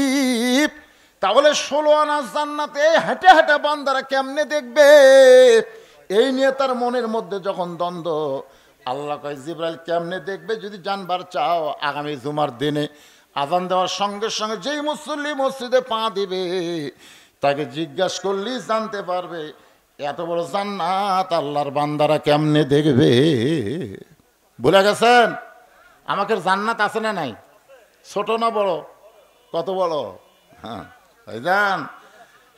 তাহলে 16 আনা জান্নাতে হেঁটে হেঁটে বান্দারা কেমনে দেখবে? এই নিয়ে তার মনের মধ্যে যখন দ্বন্দ্ব, আল্লাহ কয় জিবরাইল কেমনে দেখবে যদি জানবার চাও, আগামী জুমার দিনে আজান দেওয়ার সঙ্গে সঙ্গে যেই মুসল্লি মসজিদে পা দিবে তাকে জিজ্ঞাসা করলেই জানতে পারবে এত বড় জান্নাত আল্লাহর বান্দারা কেমনে দেখবে। ভুলে গেছেন? আমাকে জান্নাত আছে না নাই? ছোট না বড়? কত বড়? হ্যাঁ, ভাইজান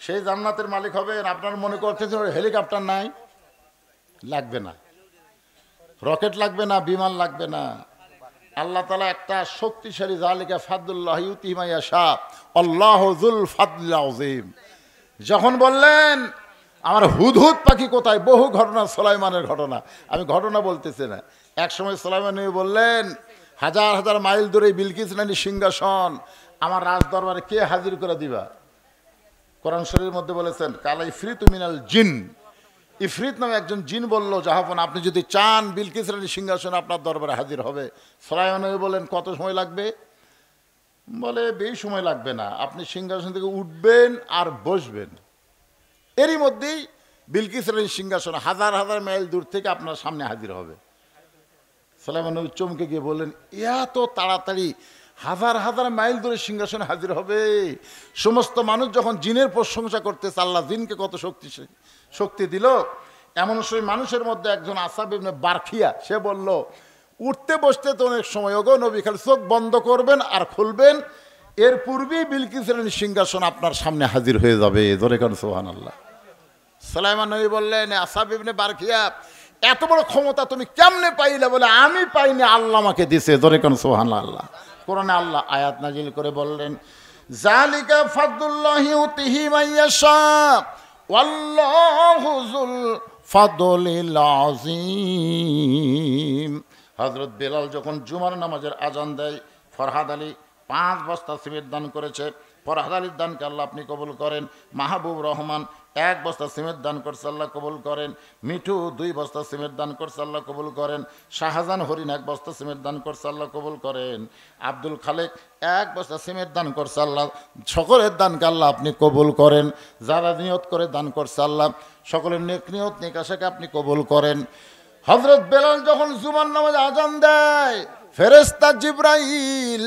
সেই জান্নাতের মালিক হবেন। আপনার মনে করতেছেন হেলিকপ্টার নাই, লাগবে না, রকেট লাগবে না, বিমান লাগবে না। আল্লাহ তাআলা একটা শক্তিশালী, যালিকা ফাদলুল্লাহ ইউতিহি মান ইয়াশা আল্লাহু যুল ফাদলিল আযীম। যখন বললেন আমার হুদহুদ পাখি কোথায়, বহু ঘটনা, সুলাইমানের ঘটনা, আমি ঘটনা বলতেছি না। এক সময় সুলাইমান নবী বললেন, হাজার হাজার মাইল দূরে বিলকিস রানীর সিংহাসন আমার রাজ দরবারে কে হাজির করে দিবা? কোরআন শরীফের মধ্যে বলেছেন কালা ইফরিতু মিনাল জিন, ইফরিত নামে একজন জিন বলল, জাহাপন আপনি যদি চান বিলকিস রানীর সিংহাসন আপনার দরবারে হাজির হবে। সুলাইমান নবী বলেন কত সময় লাগবে? বলে বেশি সময় লাগবে না, আপনি সিংহাসন থেকে উঠবেন আর বসবেন, এরই মধ্যেই বিলকিস রানীর সিংহাসন হাজার হাজার মাইল দূর থেকে আপনার সামনে হাজির হবে। সুলাইমান নবী চমকে গিয়ে বললেন, এত তাড়াতাড়ি হাজার হাজার মাইল দূরে সিংহাসনে হাজির হবে? সমস্ত মানুষ যখন জিনের প্রশংসা করতেছে, আল্লাহ জিনকে কত শক্তি দিল, এমন সময় মানুষের মধ্যে একজন আসহাব ইবনে বারখিয়া, সে বলল, উঠতে বসতে তো অনেক সময়, ওগো নবী খালি চোখ বন্ধ করবেন আর খুলবেন, এর পূর্বেই বিলকিস রানীর সিংহাসন আপনার সামনে হাজির হয়ে যাবে। ধরে কারণ সুবহানাল্লাহ। সুলাইমান নবী বললেন, আসহাব ইবনে বারখিয়া এত বড় ক্ষমতা তুমি কেমনে পাইলে? বলে আমি পাইনি, আল্লাহ আমাকে দিছে। ধরে কারণ সুবহানাল্লাহ। কোরআনে আল্লাহ আয়াত নাজিল করে বললেন, যালিকা ফাদলুল্লাহি ইউতিহি মান ইয়াশা ওয়াল্লাহু যুল ফাদলিল আযীম। হযরত বেলাল যখন জুমার নামাজের আজান দেয়, ফরহাদ আলী 5 বস্তা সিমেন্ট দান করেছে, ফরহাদ আলীর দানকে আল্লাহ আপনি কবুল করেন। মাহবুব রহমান 1 বস্তা সিমেন্ট দান করছে, আল্লাহ কবুল করেন। মিঠু 2 বস্তা সিমেন্ট দান করছে, আল্লাহ কবুল করেন। শাহজাহান হরিণ 1 বস্তা সিমেন্ট দান করছে, আল্লাহ কবুল করেন। আব্দুল খালেক 1 বস্তা সিমেন্ট দান করছে, আল্লাহ সকলের দানকে আল্লাহ আপনি কবুল করেন। যারা নিয়ত করে দান করছে, আল্লাহ সকলের নেক নিয়ত নেক আশাকে আপনি কবুল করেন। হযরত বেলাল যখন জুমার নামাজে আজান দেয়, ফেরেশতা জিবরাইল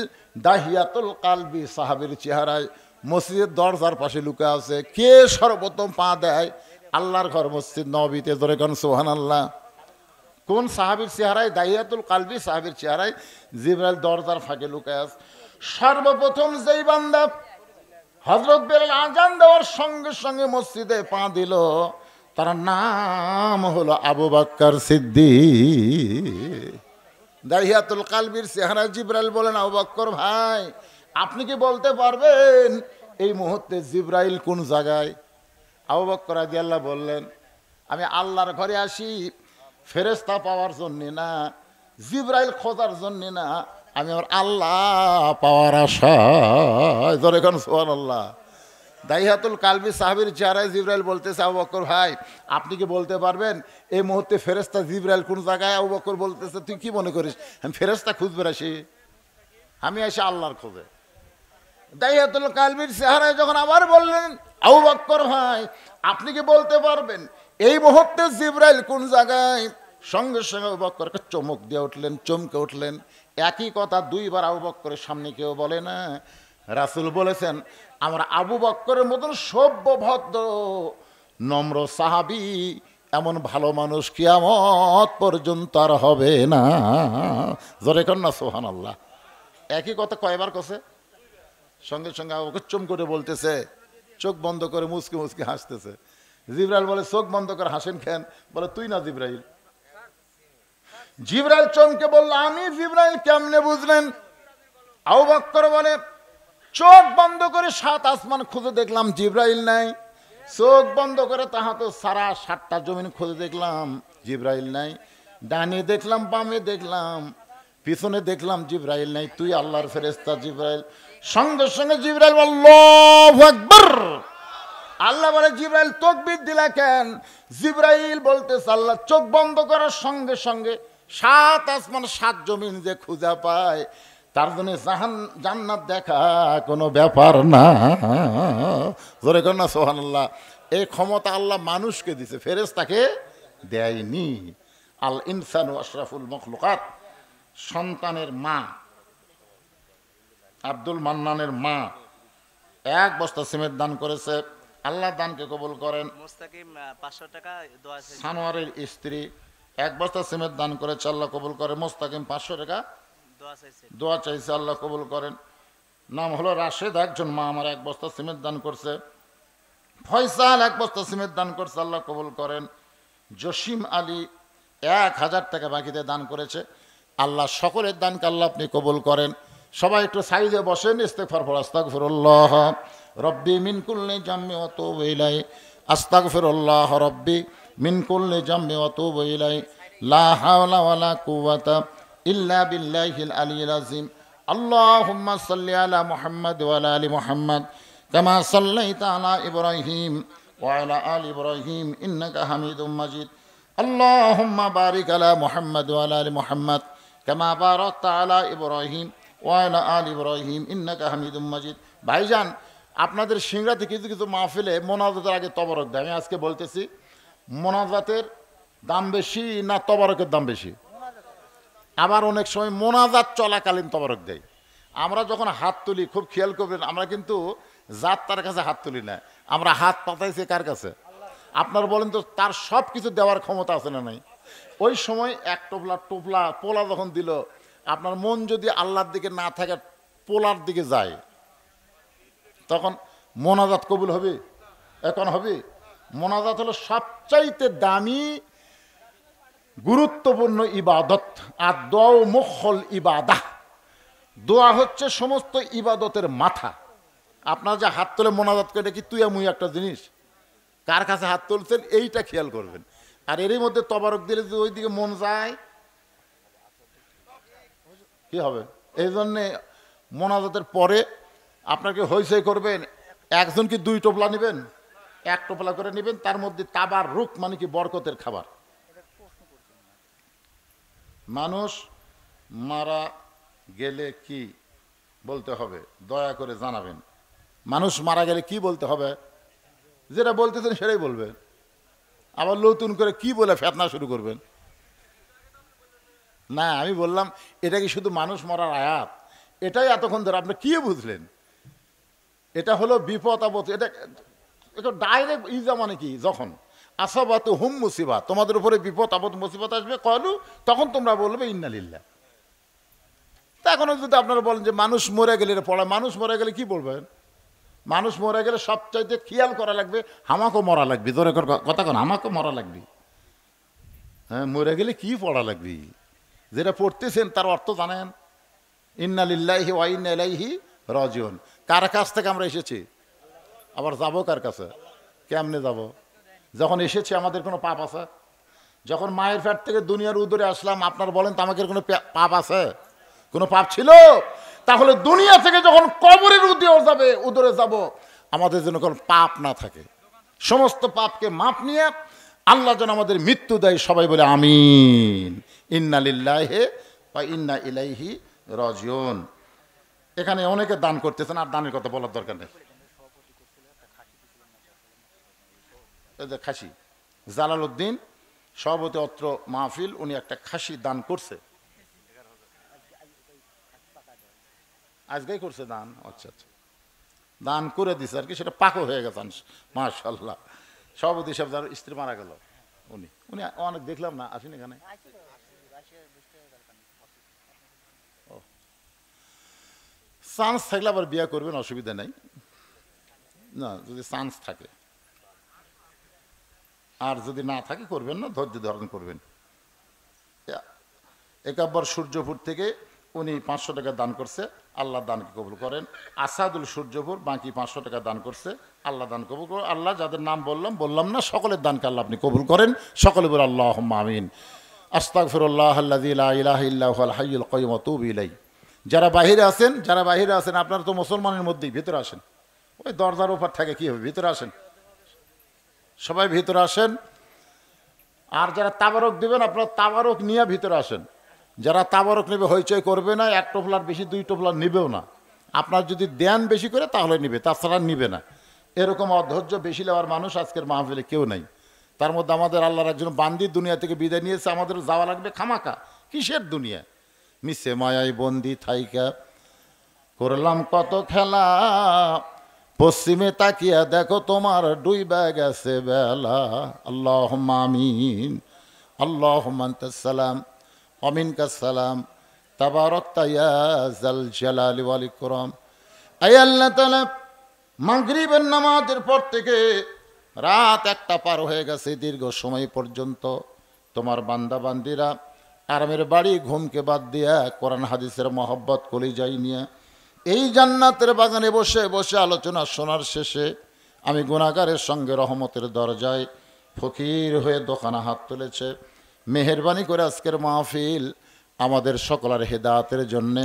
দাহিয়াতুল কালবি সাহাবীর চেহারায় মসজিদের দরজার পাশে লুকে আছে। কে সর্বপ্রথম পা দেয়? আল্লাহর ঘর মসজিদ নববীতে। ধরে কোন সুবহানাল্লাহ। কোন সাহাবীর চেহারায়? দাহিয়াতুল কালবি সাহাবীর চেহারায় জিবরাইল দরজার ফাঁকে লুকে আছে। সর্বপ্রথম যেই বান্দা হযরত বেলাল আজান দেওয়ার সঙ্গে সঙ্গে মসজিদে পা দিল, তার নাম হলো আবু বকর সিদ্দিক। দাহিয়াতুল কালবির চেহারা। জিবরাইল বলেন, আবু বকর ভাই আপনি কি বলতে পারবেন এই মুহূর্তে জিবরাইল কোন জায়গায়? আবু বকর রাদিয়াল্লাহু বললেন, আমি আল্লাহর ঘরে আসি ফেরেশতা পাওয়ার জন্য না, জিবরাইল খোঁজার জন্য না, আমি আমার আল্লাহ পাওয়ার আশায়। ধরে কোন সুবহানাল্লাহ। দাহিয়াতুল কালবি সাহাবীর চেহারায় জিবরাইল বলতেছে, আবু বকর ভাই আপনি কি বলতে পারবেন এই মুহূর্তে ফেরেশতা জিবরাইল কোন জায়গায়? আবু বকর বলতেছে, তুই কি মনে করিস আমি ফেরেশতা খুঁজবে আসি? আমি আসি আল্লাহর খোঁজে। দাইয়াতুল কালবির চেহারায় যখন আবার বললেন, আবু বকর ভাই আপনি কি বলতে পারবেন এই মুহূর্তে জিবরাইল কোন জায়গায়? সঙ্গে সঙ্গে আবু বকরকে চমক দিয়ে উঠলেন, চমকে উঠলেন। একই কথা দুইবার আবু বকরের সামনে কেউ বলে না। রাসূল বলেছেন, আমরা আবু বকরের মতন সভ্য ভদ্র নম্র সাহাবী এমন ভালো মানুষ কিয়ামত পর্যন্ত আর হবে না। জোরে কর না সুবহানাল্লাহ। একই কথা কয়বার কছে? সঙ্গে সঙ্গে আবু বকর চুম করে বলতেছে, চোখ বন্ধ করে মুচকি মুচকি হাসতেছে। জিবরাইল বলে, চোখ বন্ধ করে হাসেন কেন? বলে, তুই না জিবরাইল। জিবরাইল চমকে বলল, আমি জিবরাইল। কেমনে বুঝলেন? আবু বকর বলে, চোখ বন্ধ করে 7 আসমান খুঁজে দেখলাম জিবরাইল নাই। চোখ বন্ধ করে তাহা তো সারা 7টা জমিন খুঁজে দেখলাম জিবরাইল নাই। ডানে দেখলাম, বামে দেখলাম, পিছনে দেখলাম, জিবরাইল নাই। তুই আল্লাহর ফেরেশতা জিবরাইল। সঙ্গে সঙ্গে জিবরাইল আল্লাহু আকবার। আল্লাহ বলে, জিবরাইল তাকবীর দিলা কেন? জিবরাইল বলতেছে, আল্লাহ চোখ বন্ধ করার সঙ্গে সঙ্গে 7 আসমান 7 জমিন যে খুঁজে পায় তার জন্য জান্নাত দেখা কোনো ব্যাপার না। জোরে কর না সুবহানাল্লাহ। এই ক্ষমতা আল্লাহ মানুষকে দিছে, ফেরেশতাকে দেয়নি। আল ইনসানু আশরাফুল মখলুকাত। সন্তানের মা, আব্দুল মান্নানের মা 1 বস্তা সিমেন্ট দান করেছে। আল্লাহ দানকে কবুল করেন। মুস্তাকিম 500 টাকা দোয়া চাইছে। সানোয়ারের স্ত্রী 1 বস্তা সিমেন্ট দান করেছে, আল্লাহ কবুল করে। মুস্তাকিম 500 টাকা দোয়া চাইছে, আল্লাহ কবুল করেন। নাম হলো রাশেদ, একজন মা আমার 1 বস্তা সিমেন্ট দান করছে। ফয়সাল 1 বস্তা সিমেন্ট দান করছে, আল্লাহ কবুল করেন। জসিম আলী 1000 টাকা বাকিতে দান করেছে। আল্লাহ সকলের দানকে আল্লাহ আপনি কবুল করেন। সবাই একটু সাইডে বসেন, ইস্তেগফার পড়ো। আস্তাগফিরুল্লাহ রব্বি মিন কুল্লি জামমি ওয়া তুবু ইলাইহি। আস্তাগফিরুল্লাহ রব্বি মিন কুল্লি জামমি ওয়া তুবু ইলাইহি। লা হাওলা ওয়ালা কুওয়াতা ইল্লা বিল্লাহিল আলিয়্যিল আযীম। আল্লাহুম্মা সাল্লি আলা মুহাম্মাদ ওয়া আলা আলি মুহাম্মাদ কামা সাল্লাইতা আলা ইব্রাহিম ওয়া আলা আলি ইব্রাহিম ইন্নাকা হামিদুম মাজিদ। আল্লাহুম্মা বারিক আলা মুহাম্মাদ ওয়া আলা আলি মুহাম্মাদ কামা বারাকতা আলা ইব্রাহিম ওয়া আলা আলি ইব্রাহিম ইন্নাকা হামিদুম মাজিদ। ভাইজান, আপনাদের সিংড়াতে কিছু কিছু মাহফিলে মোনাজাতের আগে তবরক দেয়। আমি আজকে বলতেছি, মোনাজাতের দাম বেশি না তবরকের দাম বেশি? আবার অনেক সময় মোনাজাত চলাকালীন তবরক দেয়। আমরা যখন হাত তুলি, খুব খেয়াল করবেন, আমরা কিন্তু জাত তার কাছে হাত তুলি না, আমরা হাত পাতাইছি কার কাছে? আপনার বলেন তো, তার সব কিছু দেওয়ার ক্ষমতা আছে না নাই? ওই সময় 1 টোপলা পোলা যখন দিল, আপনার মন যদি আল্লাহর দিকে না থাকে, পোলার দিকে যায়, তখন মোনাজাত কবুল হবে? এখন হবে? মোনাজাত হলো সবচাইতে দামি গুরুত্বপূর্ণ ইবাদত। আর দোয়া মুখল ইবাদাহ। দোয়া হচ্ছে সমস্ত ইবাদতের মাথা। আপনার যে হাত তুলে মোনাজাত করে, কি তুই মুই একটা জিনিস? কার কাছে হাত তুলছেন এইটা খেয়াল করবেন। আর এরই মধ্যে তবারক দিলে যদি ওই দিকে মন যায়, কি হবে? এই জন্যে মোনাজাতের পরে আপনাকে হইচই করবেন, একজন কি 2 টোপলা নেবেন? 1 টোপলা করে নেবেন, তার মধ্যে তাবার রুক মানে কি বরকতের খাবার। মানুষ মারা গেলে কি বলতে হবে দয়া করে জানাবেন। মানুষ মারা গেলে কি বলতে হবে? যেটা বলতেছেন সেটাই বলবেন। আবার নতুন করে কি বলে ফেতনা শুরু করবেন? না, আমি বললাম এটা কি শুধু মানুষ মরার আয়াত? এটাই এতক্ষণ ধরে আপনি কি বুঝলেন? এটা হলো বিপদ আপদ। এটা ডাইরেক্ট ইজা মানে কি, যখন আসাবাত হুম মুসিবাত, তোমাদের উপরে বিপদ আপদ মুসিবত আসবে, কলু, তখন তোমরা বলবে ইন্না লিল্লাহ। তা এখনো যদি আপনারা বলেন যে মানুষ মরে গেলে পড়া, মানুষ মরে গেলে কি বলবেন? মানুষ মরে গেলে সবচাইতে খেয়াল করা লাগবে, আমাকেও মরা লাগবে। ধরে কথা কোন, আমাকেও মরা লাগবে। হ্যাঁ, মরে গেলে কি পড়া লাগবে? যেটা পড়তেছেন তার অর্থ জানেন? ইন্না লিল্লাহি ওয়া ইন্না ইলাইহি রাজিউন। কার কাছ থেকে আমরা এসেছি, আবার যাবো কার কাছে? কেমনে যাব? যখন এসেছি আমাদের কোনো পাপ আছে? যখন মায়ের পেট থেকে দুনিয়ার উদরে আসলাম, আপনার বলেন তো আমাদের কোনো পাপ আছে? কোনো পাপ ছিল? তাহলে দুনিয়া থেকে যখন কবরের উদরে যাব, আমাদের যেন কোনো পাপ না থাকে। সমস্ত পাপকে মাপ নিয়ে আল্লাহ যেন আমাদের মৃত্যু দেয়। সবাই বলে আমিন। ইন্না লিল্লাহি ওয়া ইন্না ইলাইহি রাজিউন। এখানে অনেকে দান করতেছেন, আর দানের কথা বলার দরকার নেই। এই যে খাসি জালাল উদ্দিন সভাপতি অত্র মাহফিল, উনি একটা খাসি দান করছে, আজকেই করছে দান। আচ্ছা আচ্ছা, দান করে দিছে আর কি, সেটা পাকও হয়ে গেছে মাশাআল্লাহ। সভাপতি সাহেব যার স্ত্রী মারা গেল, উনি উনি অনেক দেখলাম না, আসেন এখানে। চান্স থাকলে আবার বিয়ে করবেন, অসুবিধা নাই, না যদি চান্স থাকে, আর যদি না থাকে করবেন না, ধৈর্য ধারণ করবেন। একাব্বর সূর্যপুর থেকে উনি 500 টাকা দান করছে, আল্লাহ দানকে কবুল করেন। আসাদুল সূর্যপুর বাকি 500 টাকা দান করছে, আল্লাহ দান কবুল করেন। আল্লাহ যাদের নাম বললাম না, সকলের দানকে আল্লাহ আপনি কবুল করেন, সকলে বলে আল্লাহুম্মা আমিন। আস্তাগফিরুল্লাহ আল্লাযী লা ইলাহা ইল্লা হুয়াল হাইয়ুল কাইয়্যুম ওয়া তুবু ইলাইহি। যারা বাহিরে আছেন, আপনারা তো মুসলমানের মধ্যেই, ভিতরে আসেন, ওই দরজার উপর থাকে কি হবে, ভিতরে আসেন, সবাই ভিতরে আসেন। আর যারা তাবারক দিবেন, আপনারা তাবারক নিয়ে ভিতরে আসেন। যারা তাবারক নেবে হইচই করবে না, 1 টোপলার বেশি 2 টোপলার নিবেও না। আপনার যদি দেন বেশি করে তাহলে নিবে, তাছাড়া নিবে না। এরকম অধৈর্য বেশি নেওয়ার মানুষ আজকের মাহফিলে কেউ নাই। তার মধ্যে আমাদের আল্লাহর একজন বান্দি দুনিয়া থেকে বিদায় নিয়েছে, আমাদের যাওয়া লাগবে খামাকা। কিসের দুনিয়া, মিশে মায়াই বন্দি থাইকা করলাম কত খেলা, পশ্চিমে তাকিয়া দেখো তোমার ডুইবা গেছে বেলা। আল্লাহুম্মা আমিন। আল্লাহুম্মা আনতাস সালাম ওয়া মিনকাস সালাম, তাবারাকতা ইয়া যাল জালালি ওয়াল ইকরাম। আয় আল্লাহ তাআলা, মাগরিবের নামাজের পর থেকে রাত 1টা পার হয়ে গেছে, দীর্ঘ সময় পর্যন্ত তোমার বান্দা বান্দিরা আরামের বাড়ি ঘুমকে বাদ দিয়া কোরআন হাদিসের মহব্বত কলিজাই নিয়ে এই জান্নাতের বাগানে বসে বসে আলোচনা শোনার শেষে আমি গুনাহগারের সঙ্গে রহমতের দরজায় ফকির হয়ে দোকানে হাত তুলেছে। মেহেরবানি করে আজকের মাহফিল আমাদের সকলের হেদায়েতের জন্যে,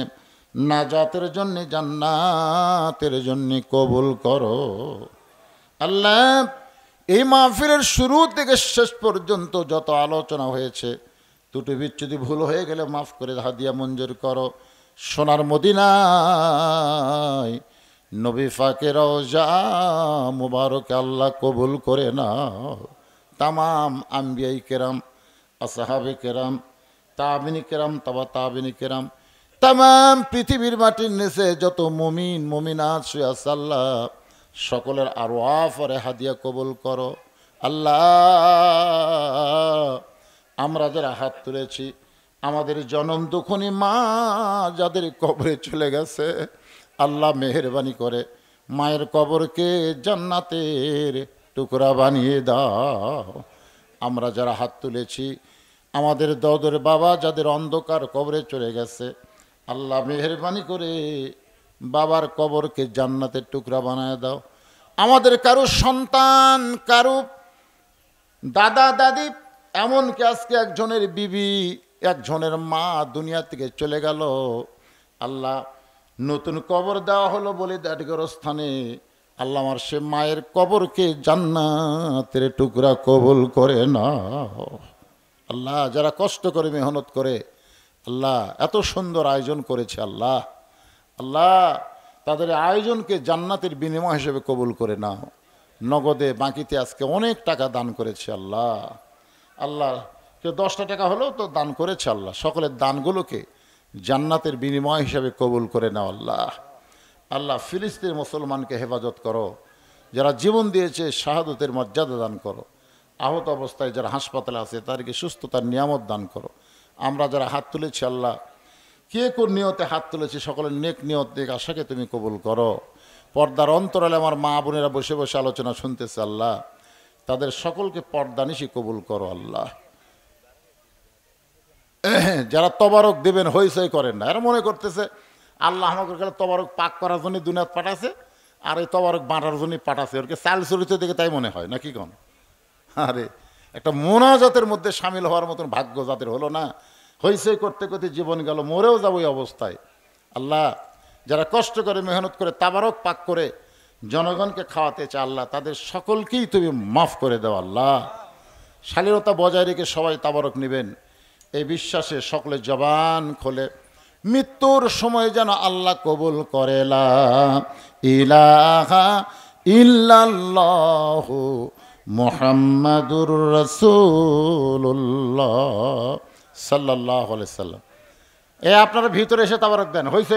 নাজাতের জন্যে, জান্নাতের জন্যে কবুল করো আল্লাহ। এই মাহফিলের শুরু থেকে শেষ পর্যন্ত যত আলোচনা হয়েছে, ত্রুটি বিচ্যুতি ভুল হয়ে গেলে মাফ করে হাদিয়া মঞ্জুর করো। সোনার মদিনায় নবী পাকের রওজা মুবারক আল্লাহ কবুল করে নাও। তামাম আম্বিয়াই কেরাম, আসহাবে কেরাম, তাবিনী কেরাম, তাবা তাবিনী কেরাম, তামাম পৃথিবীর মাটির নিচে যত মুমিন মুমিনাত শুয়ে আছে আল্লাহ, সকলের আরওয়াহ পরে হাদিয়া কবুল করো আল্লাহ। আমরা যারা হাত তুলেছি, আমাদের জনম দুঃখনী মা যাদের কবরে চলে গেছে, আল্লাহ মেহেরবানি করে মায়ের কবরকে জান্নাতের টুকরা বানিয়ে দাও। আমরা যারা হাত তুলেছি, আমাদের দদর বাবা যাদের অন্ধকার কবরে চলে গেছে, আল্লাহ মেহেরবানি করে বাবার কবরকে জান্নাতের টুকরা বানিয়ে দাও। আমাদের কারো সন্তান, কারো দাদা দাদি, এমনকি আজকে একজনের বিবি, একজনের মা দুনিয়া থেকে চলে গেল, আল্লাহ নতুন কবর দেওয়া হলো বলে দাঁড়িগরস্থানে, আল্লাহ আমার সে মায়ের কবরকে জান্নাতের টুকরা কবুল করে নাও আল্লাহ। যারা কষ্ট করে মেহনত করে আল্লাহ এত সুন্দর আয়োজন করেছে আল্লাহ, আল্লাহ তাদের আয়োজনকে জান্নাতের বিনিময় হিসেবে কবুল করে নাও। নগদে বাকিতে আজকে অনেক টাকা দান করেছে আল্লাহ, আল্লাহ কেউ 10টা টাকা হলেও তো দান করেছে আল্লাহ, সকলের দানগুলোকে জান্নাতের বিনিময় হিসেবে কবুল করে নাও আল্লাহ। আল্লাহ ফিলিস্তিনের মুসলমানকে হেফাজত করো, যারা জীবন দিয়েছে শাহাদতের মর্যাদা দান করো। আহত অবস্থায় যারা হাসপাতালে আছে তাদেরকে সুস্থতার নিয়ামত দান করো। আমরা যারা হাত তুলেছি আল্লাহ, কে কোন নিয়তে হাত তুলেছি, সকলের নেক নিয়ত নেক আশাকে তুমি কবুল করো। পর্দার অন্তরালে আমার মা বোনেরা বসে বসে আলোচনা শুনতেছে আল্লাহ, তাদের সকলকে পর্দানিশি কবুল করো আল্লাহ। যারা তবারক দেবেন হইচই করেন না, এরা মনে করতেছে আল্লাহ আমাকে গেলে তবারক পাক করার জন্য দুনিয়াত পাঠাছে, আর এই তবারক বাঁটার জন্যই পাঠাছে, ওরকে চাল চরিত্র দেখে তাই মনে হয় নাকি কোন। আরে একটা মোনাজাতের মধ্যে সামিল হওয়ার মতন ভাগ্য যাদের হলো না, হইচই করতে করতে জীবন গেল, মরেও যাবো এই অবস্থায়। আল্লাহ যারা কষ্ট করে মেহনত করে তাবারক পাক করে জনগণকে খাওয়াতে চায় আল্লাহ, তাদের সকলকেই তুমি মাফ করে দাও আল্লাহ। শালীনতা বজায় রেখে সবাই তাবারক নেবেন এই বিশ্বাসে সকলে জবান খোলে মৃত্যুর সময় যেন আল্লাহ কবুল করে লা ইলাহা ইল্লাল্লাহু মুহাম্মাদুর রাসূলুল্লাহ সাল্লাল্লাহু আলাইহি সাল্লাম। আপনারা ভিতরে এসে তাবারক দেন, হয়েছে।